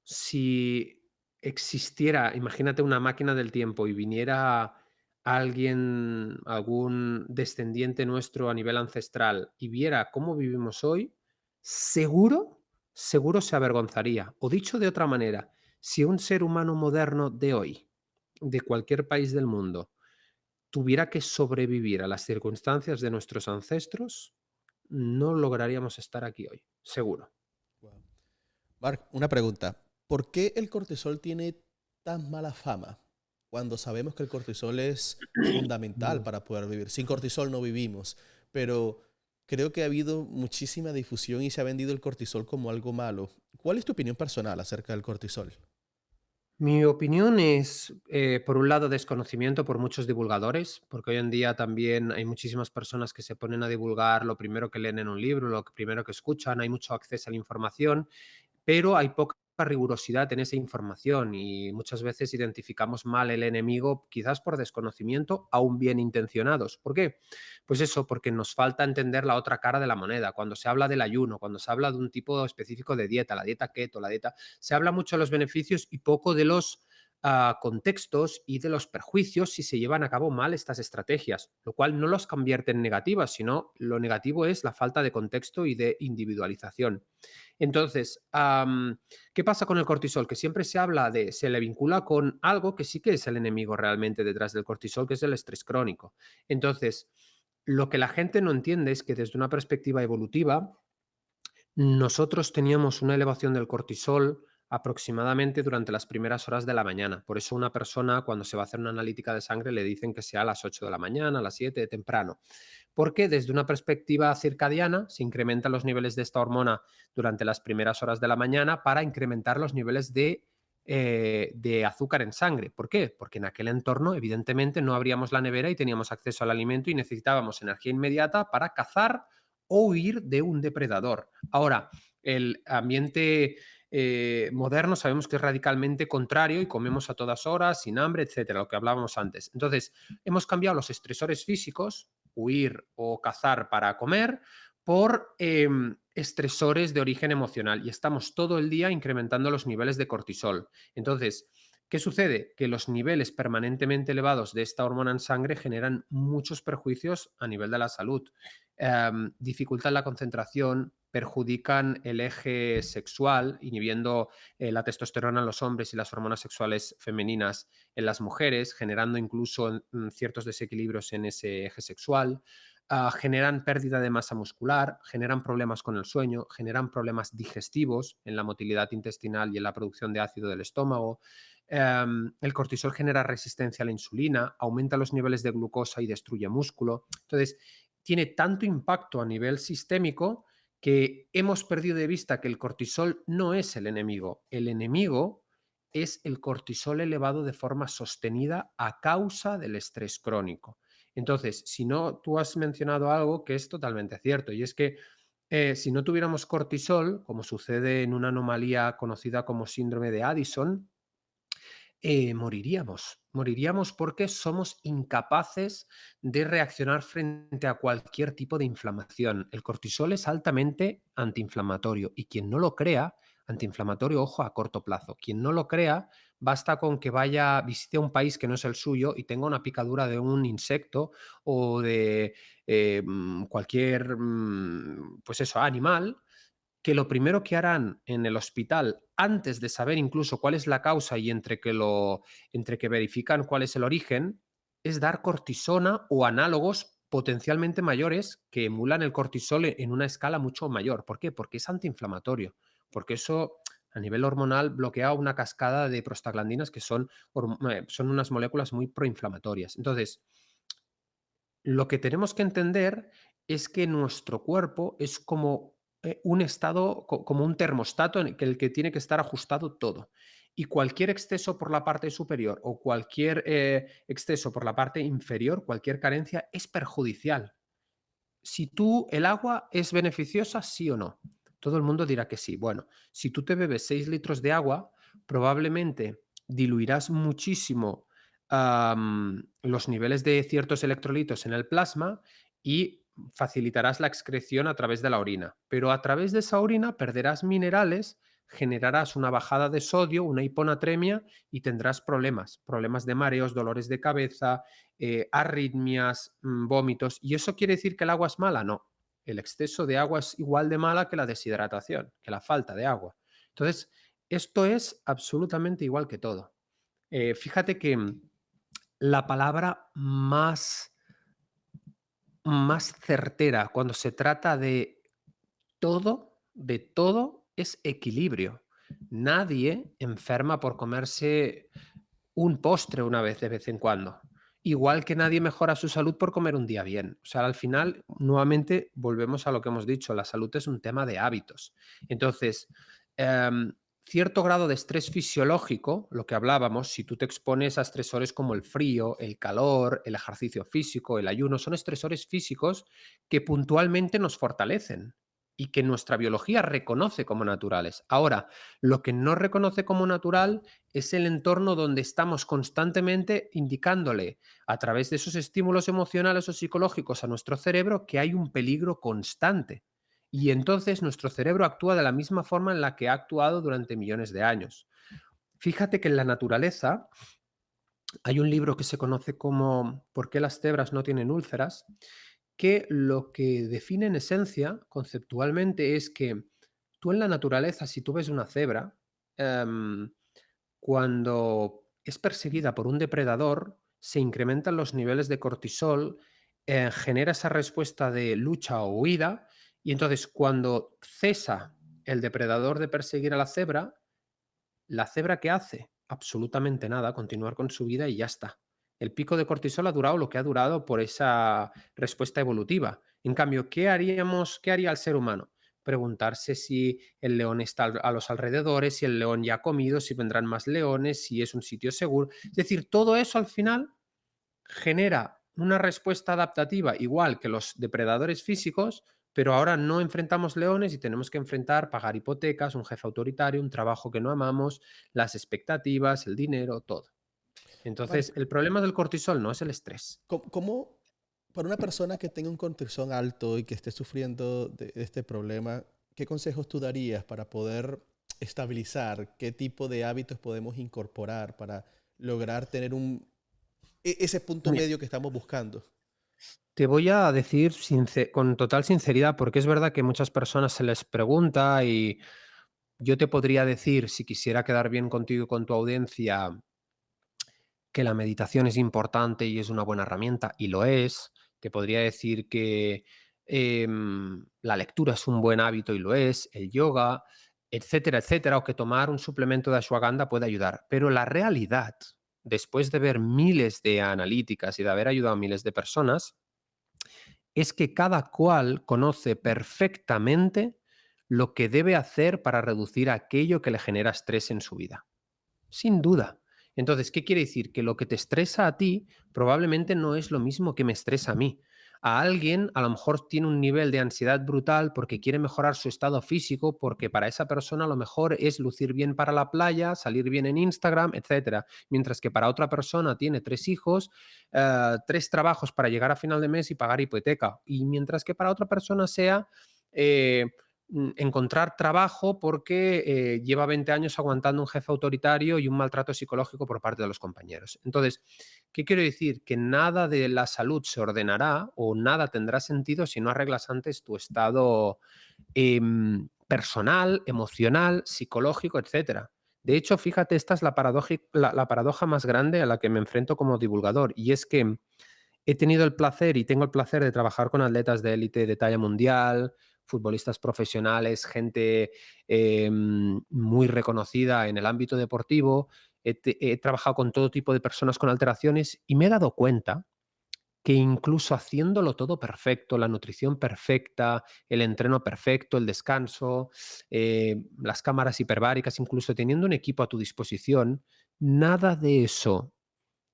si existiera, imagínate una máquina del tiempo y viniera alguien, algún descendiente nuestro a nivel ancestral y viera cómo vivimos hoy, seguro se avergonzaría. O dicho de otra manera, si un ser humano moderno de hoy, de cualquier país del mundo, tuviera que sobrevivir a las circunstancias de nuestros ancestros, no lograríamos estar aquí hoy, seguro. Wow. Mark, una pregunta. ¿Por qué el cortisol tiene tan mala fama cuando sabemos que el cortisol es fundamental Mm. para poder vivir? Sin cortisol no vivimos, pero Creo que ha habido muchísima difusión y se ha vendido el cortisol como algo malo. ¿Cuál es tu opinión personal acerca del cortisol? Mi opinión es, por un lado, desconocimiento por muchos divulgadores, porque hoy en día también hay muchísimas personas que se ponen a divulgar lo primero que leen en un libro, lo primero que escuchan, hay mucho acceso a la información, pero hay poca rigurosidad en esa información y muchas veces identificamos mal el enemigo, quizás por desconocimiento, aún bien intencionados. ¿Por qué? Pues eso, porque nos falta entender la otra cara de la moneda. Cuando se habla del ayuno, cuando se habla de un tipo específico de dieta, la dieta keto, la dieta, se habla mucho de los beneficios y poco de los contextos y de los perjuicios si se llevan a cabo mal estas estrategias, lo cual no los convierte en negativas, sino lo negativo es la falta de contexto y de individualización. Entonces, ¿qué pasa con el cortisol? Que siempre se habla de, se le vincula con algo que sí que es el enemigo realmente detrás del cortisol, que es el estrés crónico. Entonces, lo que la gente no entiende es que desde una perspectiva evolutiva, nosotros teníamos una elevación del cortisol aproximadamente durante las primeras horas de la mañana. Por eso una persona cuando se va a hacer una analítica de sangre le dicen que sea a las 8 de la mañana, a las 7 temprano. Porque desde una perspectiva circadiana se incrementan los niveles de esta hormona durante las primeras horas de la mañana para incrementar los niveles de azúcar en sangre. ¿Por qué? Porque en aquel entorno, evidentemente, no abríamos la nevera y teníamos acceso al alimento y necesitábamos energía inmediata para cazar o huir de un depredador. Ahora, el ambiente moderno sabemos que es radicalmente contrario y comemos a todas horas, sin hambre, etcétera, lo que hablábamos antes. Entonces, hemos cambiado los estresores físicos, huir o cazar para comer, por estresores de origen emocional y estamos todo el día incrementando los niveles de cortisol. Entonces, ¿qué sucede? Que los niveles permanentemente elevados de esta hormona en sangre generan muchos perjuicios a nivel de la salud. Dificultan la concentración, perjudican el eje sexual, inhibiendo la testosterona en los hombres y las hormonas sexuales femeninas en las mujeres, generando incluso ciertos desequilibrios en ese eje sexual. Generan pérdida de masa muscular, generan problemas con el sueño, generan problemas digestivos en la motilidad intestinal y en la producción de ácido del estómago. El cortisol genera resistencia a la insulina, aumenta los niveles de glucosa y destruye músculo. Entonces, tiene tanto impacto a nivel sistémico que hemos perdido de vista que el cortisol no es el enemigo. El enemigo es el cortisol elevado de forma sostenida a causa del estrés crónico. Entonces, si no, tú has mencionado algo que es totalmente cierto, y es que si no tuviéramos cortisol, como sucede en una anomalía conocida como síndrome de Addison, moriríamos. Moriríamos porque somos incapaces de reaccionar frente a cualquier tipo de inflamación. El cortisol es altamente antiinflamatorio y quien no lo crea, antiinflamatorio, ojo, a corto plazo. Quien no lo crea, basta con que vaya, visite un país que no es el suyo y tenga una picadura de un insecto o de cualquier, pues eso, animal, que lo primero que harán en el hospital, antes de saber incluso cuál es la causa y entre que verifican cuál es el origen, es dar cortisona o análogos potencialmente mayores que emulan el cortisol en una escala mucho mayor. ¿Por qué? Porque es antiinflamatorio, porque eso a nivel hormonal bloquea una cascada de prostaglandinas que son unas moléculas muy proinflamatorias. Entonces, lo que tenemos que entender es que nuestro cuerpo es como un estado, como un termostato en el que tiene que estar ajustado todo. Y cualquier exceso por la parte superior o cualquier exceso por la parte inferior, cualquier carencia, es perjudicial. Si tú, el agua es beneficiosa, sí o no. Todo el mundo dirá que sí. Bueno, si tú te bebes 6 litros de agua, probablemente diluirás muchísimo los niveles de ciertos electrolitos en el plasma y facilitarás la excreción a través de la orina. Pero a través de esa orina perderás minerales, generarás una bajada de sodio, una hiponatremia y tendrás problemas, problemas de mareos, dolores de cabeza, arritmias, vómitos. ¿Y eso quiere decir que el agua es mala? No. El exceso de agua es igual de mala que la deshidratación, que la falta de agua. Entonces, esto es absolutamente igual que todo. Fíjate que la palabra más certera cuando se trata de todo, es equilibrio. Nadie enferma por comerse un postre una vez de vez en cuando. Igual que nadie mejora su salud por comer un día bien. O sea, al final, nuevamente, volvemos a lo que hemos dicho, la salud es un tema de hábitos. Entonces, cierto grado de estrés fisiológico, lo que hablábamos, si tú te expones a estresores como el frío, el calor, el ejercicio físico, el ayuno, son estresores físicos que puntualmente nos fortalecen y que nuestra biología reconoce como naturales. Ahora, lo que no reconoce como natural es el entorno donde estamos constantemente indicándole a través de esos estímulos emocionales o psicológicos a nuestro cerebro que hay un peligro constante. Y entonces nuestro cerebro actúa de la misma forma en la que ha actuado durante millones de años. Fíjate que en la naturaleza hay un libro que se conoce como ¿Por qué las cebras no tienen úlceras? Que lo que define en esencia, conceptualmente, es que tú en la naturaleza, si tú ves una cebra, em, cuando es perseguida por un depredador, se incrementan los niveles de cortisol, genera esa respuesta de lucha o huida, y entonces cuando cesa el depredador de perseguir a la cebra ¿qué hace? Absolutamente nada, continuar con su vida y ya está. El pico de cortisol ha durado lo que ha durado por esa respuesta evolutiva. En cambio, qué haría el ser humano? Preguntarse si el león está a los alrededores, si el león ya ha comido, si vendrán más leones, si es un sitio seguro. Es decir, todo eso al final genera una respuesta adaptativa igual que los depredadores físicos, pero ahora no enfrentamos leones y tenemos que enfrentar pagar hipotecas, un jefe autoritario, un trabajo que no amamos, las expectativas, el dinero, todo. Entonces, Mark, el problema del cortisol no es el estrés. ¿cómo para una persona que tenga un cortisol alto y que esté sufriendo de este problema, qué consejos tú darías para poder estabilizar? ¿Qué tipo de hábitos podemos incorporar para lograr tener ese punto Mira, medio que estamos buscando? te voy a decir con total sinceridad, porque es verdad que muchas personas se les pregunta y yo te podría decir, si quisiera quedar bien contigo y con tu audiencia, que la meditación es importante y es una buena herramienta, y lo es. Te podría decir que la lectura es un buen hábito y lo es, el yoga, etcétera, etcétera, o que tomar un suplemento de ashwagandha puede ayudar. Pero la realidad, después de ver miles de analíticas y de haber ayudado a miles de personas, es que cada cual conoce perfectamente lo que debe hacer para reducir aquello que le genera estrés en su vida. Sin duda. Entonces, ¿qué quiere decir? Que lo que te estresa a ti probablemente no es lo mismo que me estresa a mí. A alguien a lo mejor tiene un nivel de ansiedad brutal porque quiere mejorar su estado físico, porque para esa persona a lo mejor es lucir bien para la playa, salir bien en Instagram, etcétera. Mientras que para otra persona tiene tres hijos, tres trabajos para llegar a final de mes y pagar hipoteca. Y mientras que para otra persona sea eh, encontrar trabajo porque lleva 20 años aguantando un jefe autoritario y un maltrato psicológico por parte de los compañeros. Entonces, ¿qué quiero decir? Que nada de la salud se ordenará o nada tendrá sentido si no arreglas antes tu estado personal, emocional, psicológico, etcétera. De hecho, fíjate, esta es la paradoja más grande a la que me enfrento como divulgador, y es que he tenido el placer y tengo el placer de trabajar con atletas de élite de talla mundial, futbolistas profesionales, gente muy reconocida en el ámbito deportivo. He trabajado con todo tipo de personas con alteraciones y me he dado cuenta que incluso haciéndolo todo perfecto, la nutrición perfecta, el entreno perfecto, el descanso, las cámaras hiperbáricas, incluso teniendo un equipo a tu disposición, nada de eso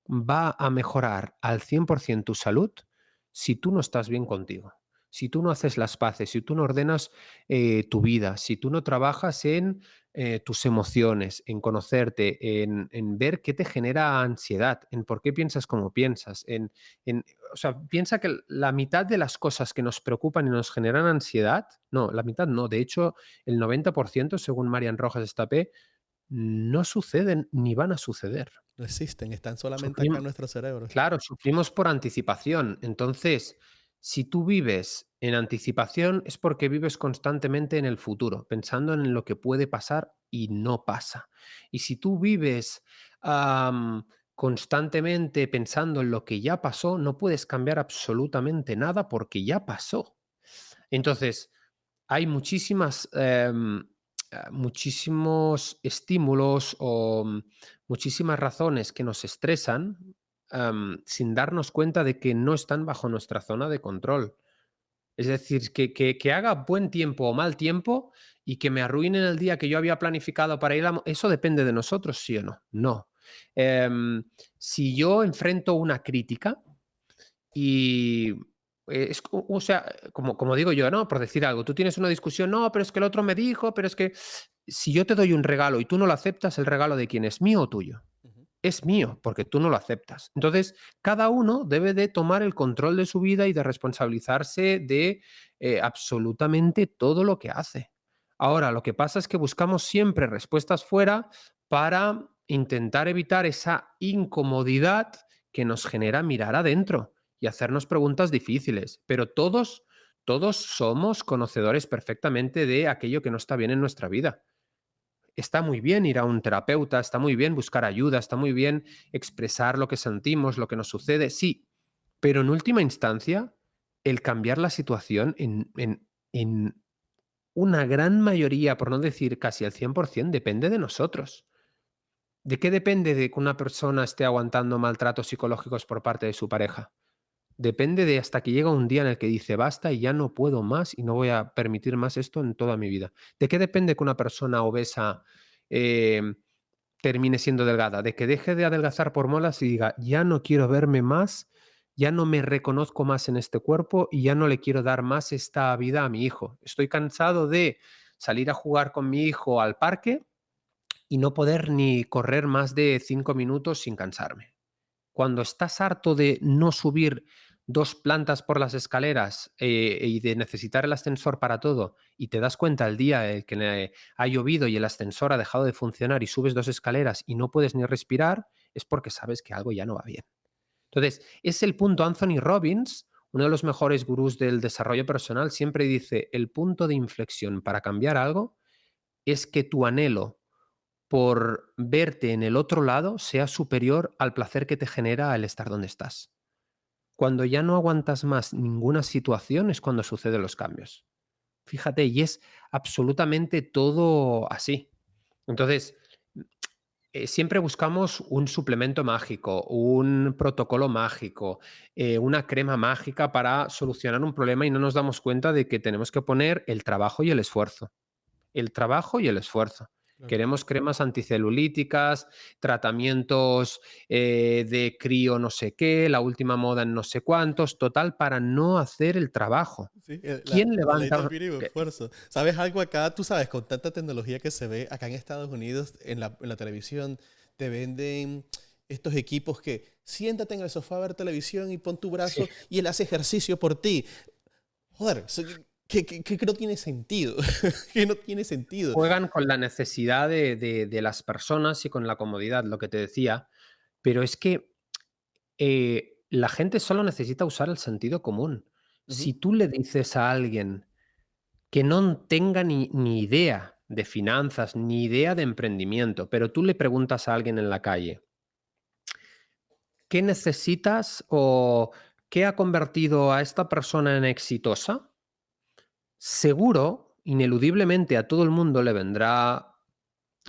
va a mejorar al 100% tu salud si tú no estás bien contigo, si tú no haces las paces, si tú no ordenas tu vida, si tú no trabajas en tus emociones, en conocerte, en ver qué te genera ansiedad, en por qué piensas como piensas. O sea, piensa que la mitad de las cosas que nos preocupan y nos generan ansiedad, no, la mitad no, de hecho el 90%, según Marian Rojas Estapé, no suceden ni van a suceder. No existen, están solamente acá Sufrim en nuestro cerebro. Claro, sufrimos por anticipación. Entonces, si tú vives en anticipación es porque vives constantemente en el futuro, pensando en lo que puede pasar y no pasa. Y si tú vives constantemente pensando en lo que ya pasó, no puedes cambiar absolutamente nada porque ya pasó. Entonces, hay muchísimos estímulos o muchísimas razones que nos estresan, sin darnos cuenta de que no están bajo nuestra zona de control. Es decir, que haga buen tiempo o mal tiempo y que me arruinen el día que yo había planificado para ir eso depende de nosotros, ¿sí o no? No. Si yo enfrento una crítica y o sea, como digo yo, ¿no? Por decir algo, tú tienes una discusión, no, pero es que el otro me dijo, pero es que si yo te doy un regalo y tú no lo aceptas, ¿el regalo de quién es? ¿Mío o tuyo? Ujú. Es mío, porque tú no lo aceptas. Entonces, cada uno debe de tomar el control de su vida y de responsabilizarse de absolutamente todo lo que hace. Ahora, lo que pasa es que buscamos siempre respuestas fuera para intentar evitar esa incomodidad que nos genera mirar adentro y hacernos preguntas difíciles. Pero todos somos conocedores perfectamente de aquello que no está bien en nuestra vida. Está muy bien ir a un terapeuta, está muy bien buscar ayuda, está muy bien expresar lo que sentimos, lo que nos sucede, sí, pero en última instancia, el cambiar la situación en una gran mayoría, por no decir casi al 100%, depende de nosotros. ¿De qué depende de que una persona esté aguantando maltratos psicológicos por parte de su pareja? Depende de hasta que llega un día en el que dice basta y ya no puedo más y no voy a permitir más esto en toda mi vida. ¿De qué depende que una persona obesa eh, termine siendo delgada? De que deje de adelgazar por molas y diga ya no quiero verme más, ya no me reconozco más en este cuerpo y ya no le quiero dar más esta vida a mi hijo. Estoy cansado de salir a jugar con mi hijo al parque y no poder ni correr más de 5 minutos sin cansarme. Cuando estás harto de no subir 2 plantas por las escaleras, y de necesitar el ascensor para todo, y te das cuenta el día en que ha llovido y el ascensor ha dejado de funcionar y subes 2 escaleras y no puedes ni respirar, es porque sabes que algo ya no va bien. Entonces, es el punto. Anthony Robbins, uno de los mejores gurús del desarrollo personal, siempre dice: "El punto de inflexión para cambiar algo es que tu anhelo por verte en el otro lado sea superior al placer que te genera el estar donde estás". Cuando ya no aguantas más ninguna situación es cuando suceden los cambios. Fíjate, y es absolutamente todo así. Entonces, siempre buscamos un suplemento mágico, un protocolo mágico, una crema mágica para solucionar un problema y no nos damos cuenta de que tenemos que poner el trabajo y el esfuerzo. El trabajo y el esfuerzo. Claro. Queremos cremas anticelulíticas, tratamientos de crío no sé qué, la última moda en no sé cuántos, total, para no hacer el trabajo. Sí, ¿Quién la ley del levanta? mínimo esfuerzo. ¿Sabes algo acá? Tú sabes, con tanta tecnología que se ve acá en Estados Unidos, en la televisión, te venden estos equipos que siéntate en el sofá a ver televisión y pon tu Sí, brazo y él hace ejercicio por ti. Joder, que no tiene sentido. Que no tiene sentido. juegan con la necesidad de las personas y con la comodidad, lo que te decía, pero es que la gente solo necesita usar el sentido común. Ujú. Si tú le dices a alguien que no tenga ni idea de finanzas, ni idea de emprendimiento, pero tú le preguntas a alguien en la calle, ¿qué necesitas o qué ha convertido a esta persona en exitosa? Seguro, ineludiblemente a todo el mundo le vendrá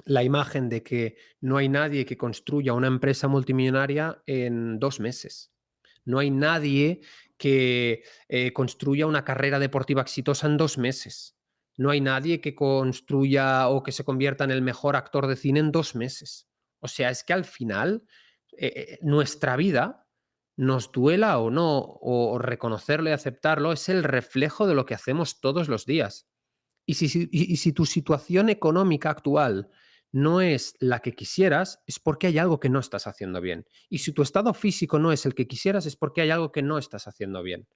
la imagen de que no hay nadie que construya una empresa multimillonaria en 2 meses. No hay nadie que construya una carrera deportiva exitosa en 2 meses. No hay nadie que construya o que se convierta en el mejor actor de cine en 2 meses. O sea, es que al final, nuestra vida, nos duela o no, o reconocerlo y aceptarlo, es el reflejo de lo que hacemos todos los días. Y si tu situación económica actual no es la que quisieras, es porque hay algo que no estás haciendo bien. Y si tu estado físico no es el que quisieras, es porque hay algo que no estás haciendo bien.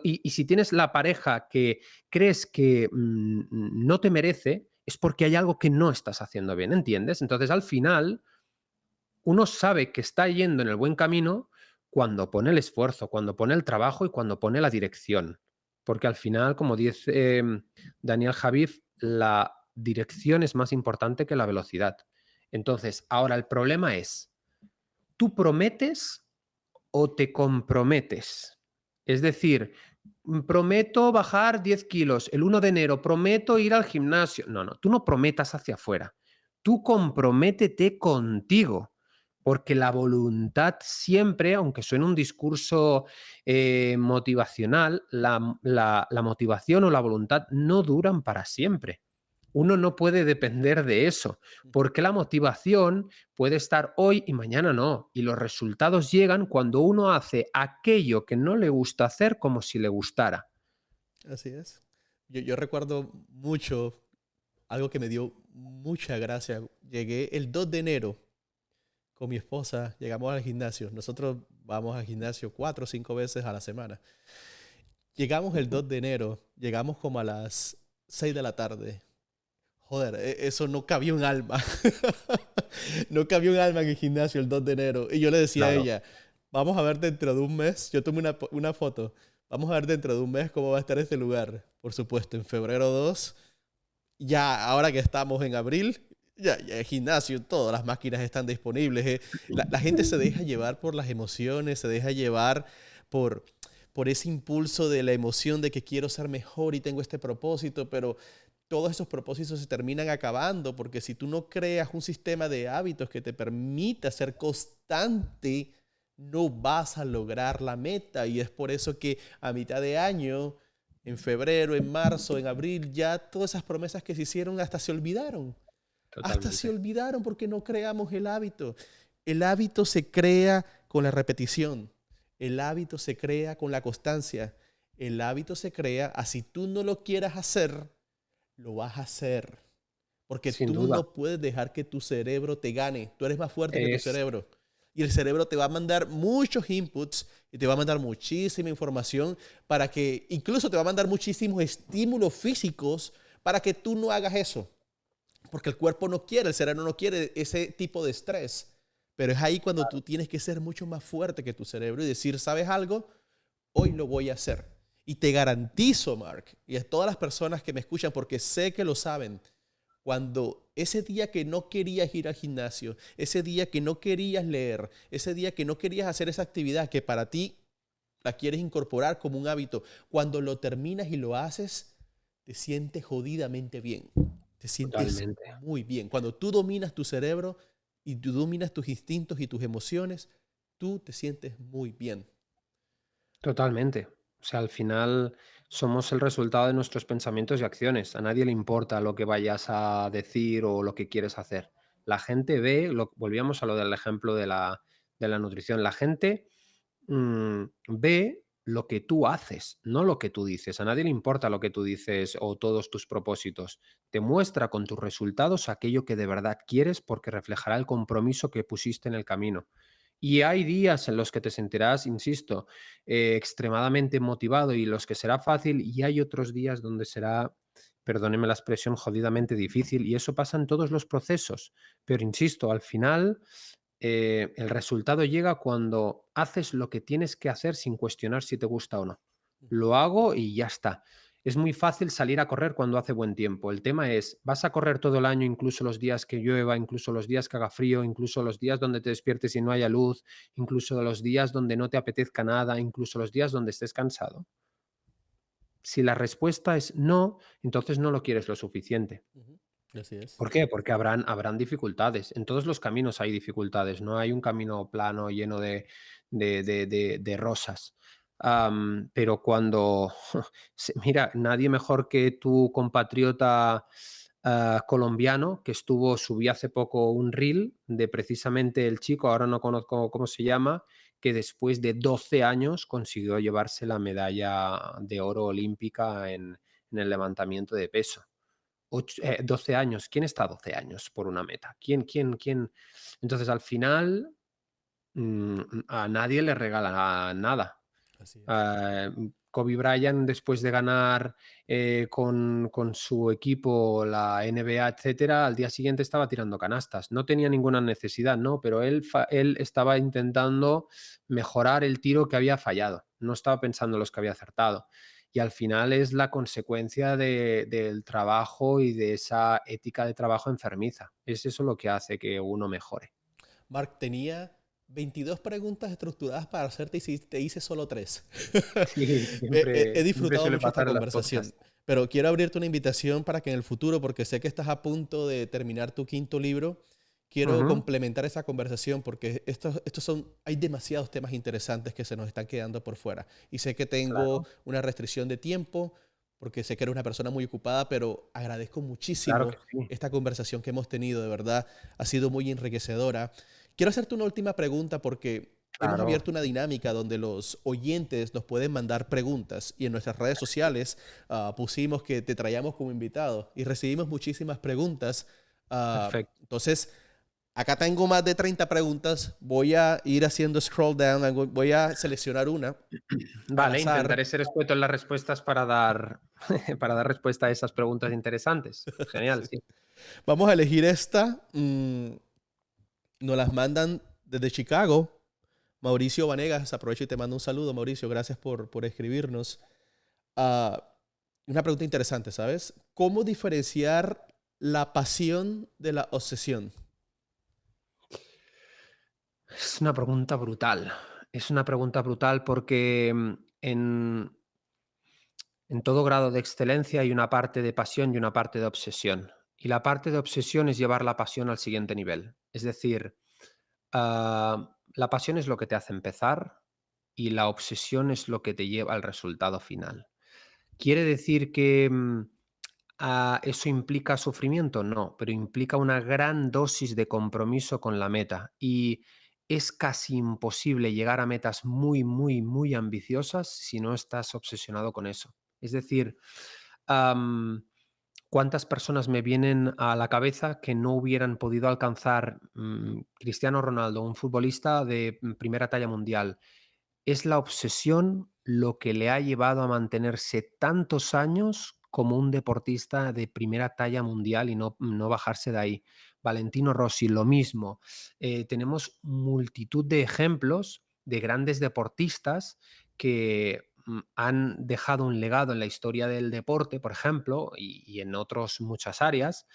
Y si tienes la pareja que crees que no te merece, es porque hay algo que no estás haciendo bien, ¿entiendes? Entonces, al final, uno sabe que está yendo en el buen camino cuando pone el esfuerzo, cuando pone el trabajo y cuando pone la dirección. Porque al final, como dice Daniel Javif, la dirección es más importante que la velocidad. Entonces, ahora el problema es, ¿tú prometes o te comprometes? Es decir, prometo bajar 10 kilos el 1 de enero, prometo ir al gimnasio. No, no, tú no prometas hacia afuera. Tú comprométete contigo. porque la voluntad siempre, aunque suene un discurso motivacional, la motivación o la voluntad no duran para siempre. Uno no puede depender de eso, porque la motivación puede estar hoy y mañana no. Y los resultados llegan cuando uno hace aquello que no le gusta hacer como si le gustara. Así es. Yo recuerdo mucho algo que me dio mucha gracia. Llegué el 2 de enero con mi esposa, llegamos al gimnasio. Nosotros vamos al gimnasio 4 o 5 veces a la semana. Llegamos el 2 de enero, llegamos como a las 6 de la tarde. Joder, eso no cabía un alma. No cabía un alma en el gimnasio el 2 de enero. Y yo le decía a Claro, ella, vamos a ver dentro de un mes, yo tomé una foto, vamos a ver dentro de un mes cómo va a estar este lugar. Por supuesto, en febrero 2, ya ahora que estamos en abril, ya el gimnasio, todas las máquinas están disponibles. La gente se deja llevar por las emociones, se deja llevar por, por ese impulso de la emoción de que quiero ser mejor y tengo este propósito, pero todos esos propósitos se terminan acabando porque si tú no creas un sistema de hábitos que te permita ser constante, no vas a lograr la meta. Y es por eso que a mitad de año, en febrero, en marzo, en abril, ya todas esas promesas que se hicieron hasta se olvidaron. Hasta se totalmente. olvidaron porque no creamos el hábito. El hábito se crea con la repetición. El hábito se crea con la constancia. El hábito se crea, así tú no lo quieras hacer, lo vas a hacer. Porque Sin tú duda. no puedes dejar que tu cerebro te gane. Tú eres más fuerte que tu Es cerebro. Y el cerebro te va a mandar muchos inputs y te va a mandar muchísima información para que, incluso te va a mandar muchísimos estímulos físicos para que tú no hagas eso. Porque el cuerpo no quiere, el cerebro no quiere ese tipo de estrés. Pero es ahí cuando tú tienes que ser mucho más fuerte que tu cerebro y decir, ¿sabes algo? Hoy lo voy a hacer. Y te garantizo, Mark, y a todas las personas que me escuchan, porque sé que lo saben, cuando ese día que no querías ir al gimnasio, ese día que no querías leer, ese día que no querías hacer esa actividad que para ti la quieres incorporar como un hábito, cuando lo terminas y lo haces, te sientes jodidamente bien. Te sientes totalmente. muy bien. Cuando tú dominas tu cerebro y tú dominas tus instintos y tus emociones, tú te sientes muy bien. Totalmente. O sea, al final somos el resultado de nuestros pensamientos y acciones. A nadie le importa lo que vayas a decir o lo que quieres hacer. La gente ve, volvíamos a lo del ejemplo de la nutrición. La gente ve lo que tú haces, no lo que tú dices. A nadie le importa lo que tú dices o todos tus propósitos. Te muestra con tus resultados aquello que de verdad quieres porque reflejará el compromiso que pusiste en el camino. Y hay días en los que te sentirás, insisto, extremadamente motivado y los que será fácil, y hay otros días donde será, perdóneme la expresión, jodidamente difícil, y eso pasa en todos los procesos. Pero insisto, al final el resultado llega cuando haces lo que tienes que hacer sin cuestionar si te gusta o no. Lo hago y ya está. Es muy fácil salir a correr cuando hace buen tiempo. El tema es, ¿vas a correr todo el año, incluso los días que llueva, incluso los días que haga frío, incluso los días donde te despiertes y no haya luz, incluso los días donde no te apetezca nada, incluso los días donde estés cansado? Si la respuesta es no, entonces no lo quieres lo suficiente. Ujú. Así es. ¿Por qué? Porque habrán dificultades. En todos los caminos hay dificultades. No hay un camino plano lleno de rosas. Pero cuando, mira, nadie mejor que tu compatriota colombiano que subí hace poco un reel de precisamente el chico, ahora no conozco cómo se llama, que después de 12 años consiguió llevarse la medalla de oro olímpica en el levantamiento de peso. 12 años. ¿Quién está 12 años por una meta? ¿Quién? Entonces, al final, a nadie le regala nada. Así es. Kobe Bryant, después de ganar, con su equipo la NBA, etcétera, al día siguiente estaba tirando canastas. No tenía ninguna necesidad, ¿no? Pero él estaba intentando mejorar el tiro que había fallado. No estaba pensando en los que había acertado. Y al final es la consecuencia del trabajo y de esa ética de trabajo enfermiza. Es eso lo que hace que uno mejore. Mark, tenía 22 preguntas estructuradas para hacerte y te hice solo 3. Sí, He siempre disfrutado suele mucho esta pasar en los conversación, podcasts. pero quiero abrirte una invitación para que en el futuro, porque sé que estás a punto de terminar tu quinto libro, quiero Ujú, complementar esa conversación porque hay demasiados temas interesantes que se nos están quedando por fuera. Y sé que tengo claro, una restricción de tiempo porque sé que eres una persona muy ocupada, pero agradezco claro muchísimo que sí, esta conversación que hemos tenido, de verdad, ha sido muy enriquecedora. Quiero hacerte una última pregunta porque hemos claro. abierto una dinámica donde los oyentes nos pueden mandar preguntas y en nuestras redes sociales pusimos que te traíamos como invitado y recibimos muchísimas preguntas. Perfecto. Entonces, acá tengo más de 30 preguntas. Voy a ir haciendo scroll down. Voy a seleccionar una al Vale, azar. intentaré ser escueto en las respuestas para dar, para dar respuesta a esas preguntas interesantes. Genial, Sí. sí. Vamos a elegir esta. Nos las mandan desde Chicago. Mauricio Vanegas, aprovecho y te mando un saludo, Mauricio. Gracias por escribirnos. Ah, una pregunta interesante, ¿sabes? ¿Cómo diferenciar la pasión de la obsesión? Es una pregunta brutal. Es una pregunta brutal porque en todo grado de excelencia hay una parte de pasión y una parte de obsesión. Y la parte de obsesión es llevar la pasión al siguiente nivel. Es decir, la pasión es lo que te hace empezar y la obsesión es lo que te lleva al resultado final. ¿Quiere decir que eso implica sufrimiento? No, pero implica una gran dosis de compromiso con la meta y es casi imposible llegar a metas muy, muy, muy ambiciosas si no estás obsesionado con eso. Es decir, am, ¿cuántas personas me vienen a la cabeza que no hubieran podido alcanzar Cristiano Ronaldo, un futbolista de primera talla mundial? Es la obsesión lo que le ha llevado a mantenerse tantos años como un deportista de primera talla mundial y no bajarse de ahí. Valentino Rossi, lo mismo. Tenemos multitud de ejemplos de grandes deportistas que han dejado un legado en la historia del deporte, por ejemplo, y en otras muchas áreas,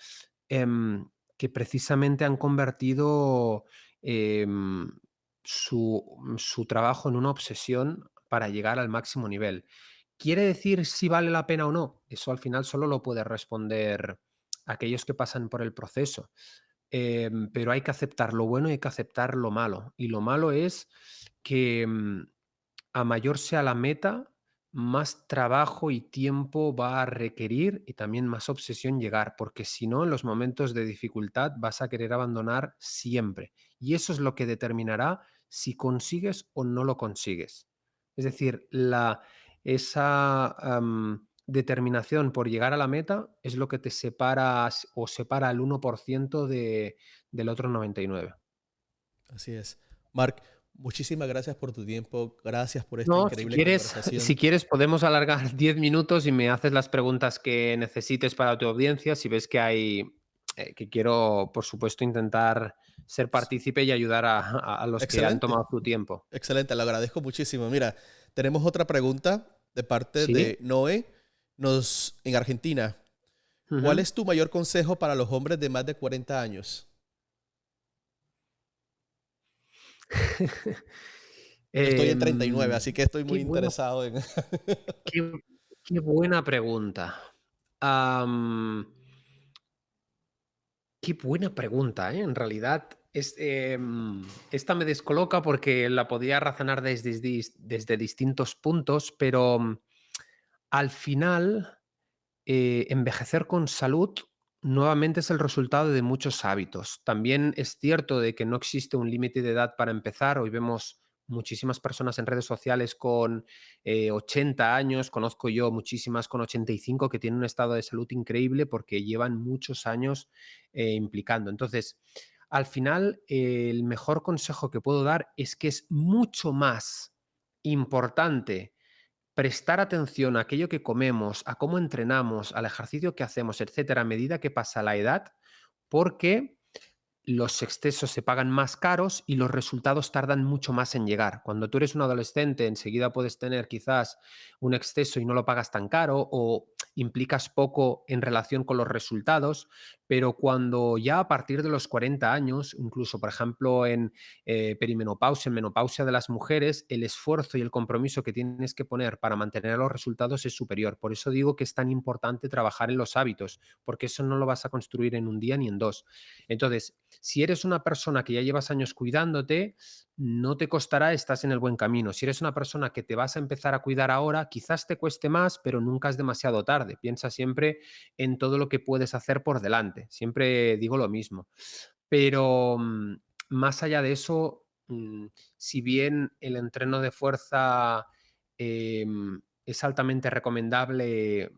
que precisamente han convertido em, su trabajo en una obsesión para llegar al máximo nivel. ¿Quiere decir si vale la pena o no? Eso al final solo lo puede responder aquellos que pasan por el proceso. Pero hay que aceptar lo bueno y hay que aceptar lo malo. Y lo malo es que a mayor sea la meta, más trabajo y tiempo va a requerir y también más obsesión llegar, porque si no, en los momentos de dificultad vas a querer abandonar siempre. Y eso es lo que determinará si consigues o no lo consigues. Es decir, esa determinación por llegar a la meta es lo que te separa o separa el 1% del otro 99. Así es. Mark, muchísimas gracias por tu tiempo. Gracias por esta No, increíble si conversación. quieres podemos alargar 10 minutos y me haces las preguntas que necesites para tu audiencia, si ves que que quiero, por supuesto, intentar ser partícipe y ayudar a los que han Excelente, tomado su tiempo. excelente. Lo agradezco muchísimo. Mira, tenemos otra pregunta de parte ¿Sí? de Noé, en Argentina. ¿Cuál Ujú. es tu mayor consejo para los hombres de más de 40 años? Yo estoy en 39, Em, así que estoy qué muy buena interesado en... qué qué buena pregunta. Am, qué buena pregunta, ¿eh? En realidad, esta me descoloca porque la podía razonar desde distintos puntos, pero al final, envejecer con salud nuevamente es el resultado de muchos hábitos. También es cierto de que no existe un límite de edad para empezar. Hoy vemos muchísimas personas en redes sociales con 80 años, conozco yo muchísimas con 85 que tienen un estado de salud increíble porque llevan muchos años implicando. Entonces, al final, el mejor consejo que puedo dar es que es mucho más importante prestar atención a aquello que comemos, a cómo entrenamos, al ejercicio que hacemos, etcétera, a medida que pasa la edad, porque los excesos se pagan más caros y los resultados tardan mucho más en llegar. Cuando tú eres un adolescente, enseguida puedes tener quizás un exceso y no lo pagas tan caro, o implicas poco en relación con los resultados, pero cuando ya a partir de los 40 años, incluso por ejemplo en perimenopausia, en menopausia de las mujeres, el esfuerzo y el compromiso que tienes que poner para mantener los resultados es superior. Por eso digo que es tan importante trabajar en los hábitos, porque eso no lo vas a construir en un día ni en dos. Entonces, si eres una persona que ya llevas años cuidándote, no te costará, estás en el buen camino. Si eres una persona que te vas a empezar a cuidar ahora, quizás te cueste más, pero nunca es demasiado tarde. Piensa siempre en todo lo que puedes hacer por delante. Siempre digo lo mismo. Pero más allá de eso, si bien el entreno de fuerza es altamente recomendable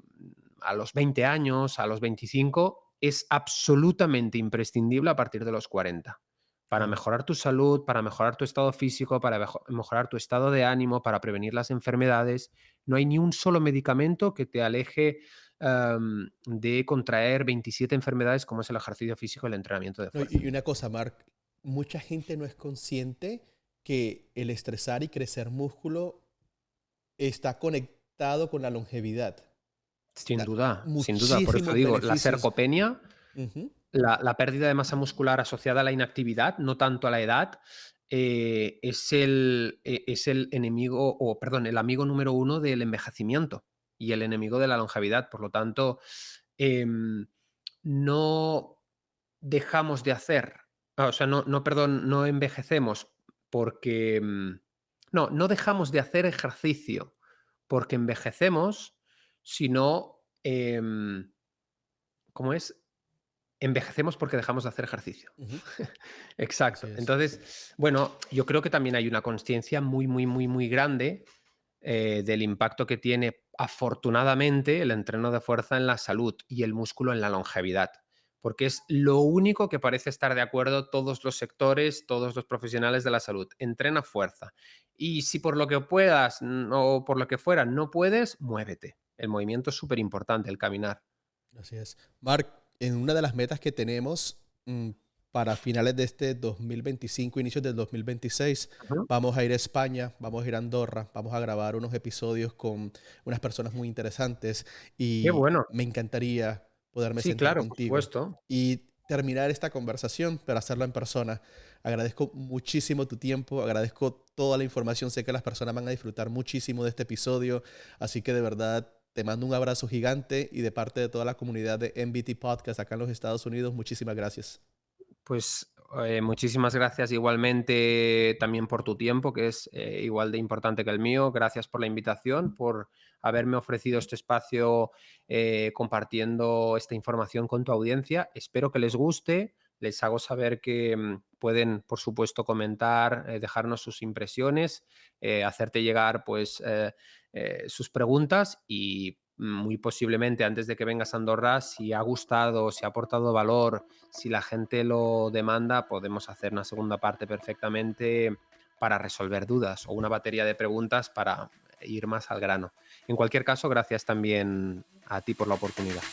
a los 20 años, a los 25, es absolutamente imprescindible a partir de los 40 para Claro. mejorar tu salud, para mejorar tu estado físico, para mejorar tu estado de ánimo, para prevenir las enfermedades. No hay ni un solo medicamento que te aleje de contraer 27 enfermedades como es el ejercicio físico y el entrenamiento de No, fuerza. y una cosa, Mark, mucha gente no es consciente que el estresar y crecer músculo está conectado con la longevidad. Sin Da duda, sin duda. Por eso muchísimos digo, la beneficios. sarcopenia, Ujú. la pérdida de masa muscular asociada a la inactividad, no tanto a la edad, es el enemigo, o perdón, el amigo número uno del envejecimiento y el enemigo de la longevidad. Por lo tanto, em, no dejamos de hacer, o sea, perdón, no envejecemos porque, no dejamos de hacer ejercicio porque envejecemos, sino, ¿cómo es? Envejecemos porque dejamos de hacer ejercicio. Ujú. Así Exacto. es. Entonces, bueno, yo creo que también hay una consciencia muy, muy, muy, muy grande del impacto que tiene, afortunadamente, el entreno de fuerza en la salud y el músculo en la longevidad. Porque es lo único que parece estar de acuerdo todos los sectores, todos los profesionales de la salud. Entrena fuerza. Y si por lo que puedas o por lo que fuera no puedes, muévete. El movimiento es súper importante, el caminar. Así es. Mark, en una de las metas que tenemos para finales de este 2025, inicios del 2026, Ujú. vamos a ir a España, vamos a ir a Andorra, vamos a grabar unos episodios con unas personas muy interesantes Qué y bueno. me encantaría poderme Sí, sentar claro, por contigo supuesto. y terminar esta conversación, pero hacerlo en persona. Agradezco muchísimo tu tiempo, agradezco toda la información, sé que las personas van a disfrutar muchísimo de este episodio, así que de verdad te mando un abrazo gigante y de parte de toda la comunidad de MBT Podcast acá en los Estados Unidos, muchísimas gracias. Pues muchísimas gracias igualmente también por tu tiempo, que es igual de importante que el mío. Gracias por la invitación, por haberme ofrecido este espacio compartiendo esta información con tu audiencia. Espero que les guste. Les hago saber que pueden, por supuesto, comentar, dejarnos sus impresiones, hacerte llegar pues sus preguntas y muy posiblemente antes de que vengas a Andorra, si ha gustado, si ha aportado valor, si la gente lo demanda, podemos hacer una segunda parte perfectamente para resolver dudas o una batería de preguntas para ir más al grano. En cualquier caso, gracias también a ti por la oportunidad.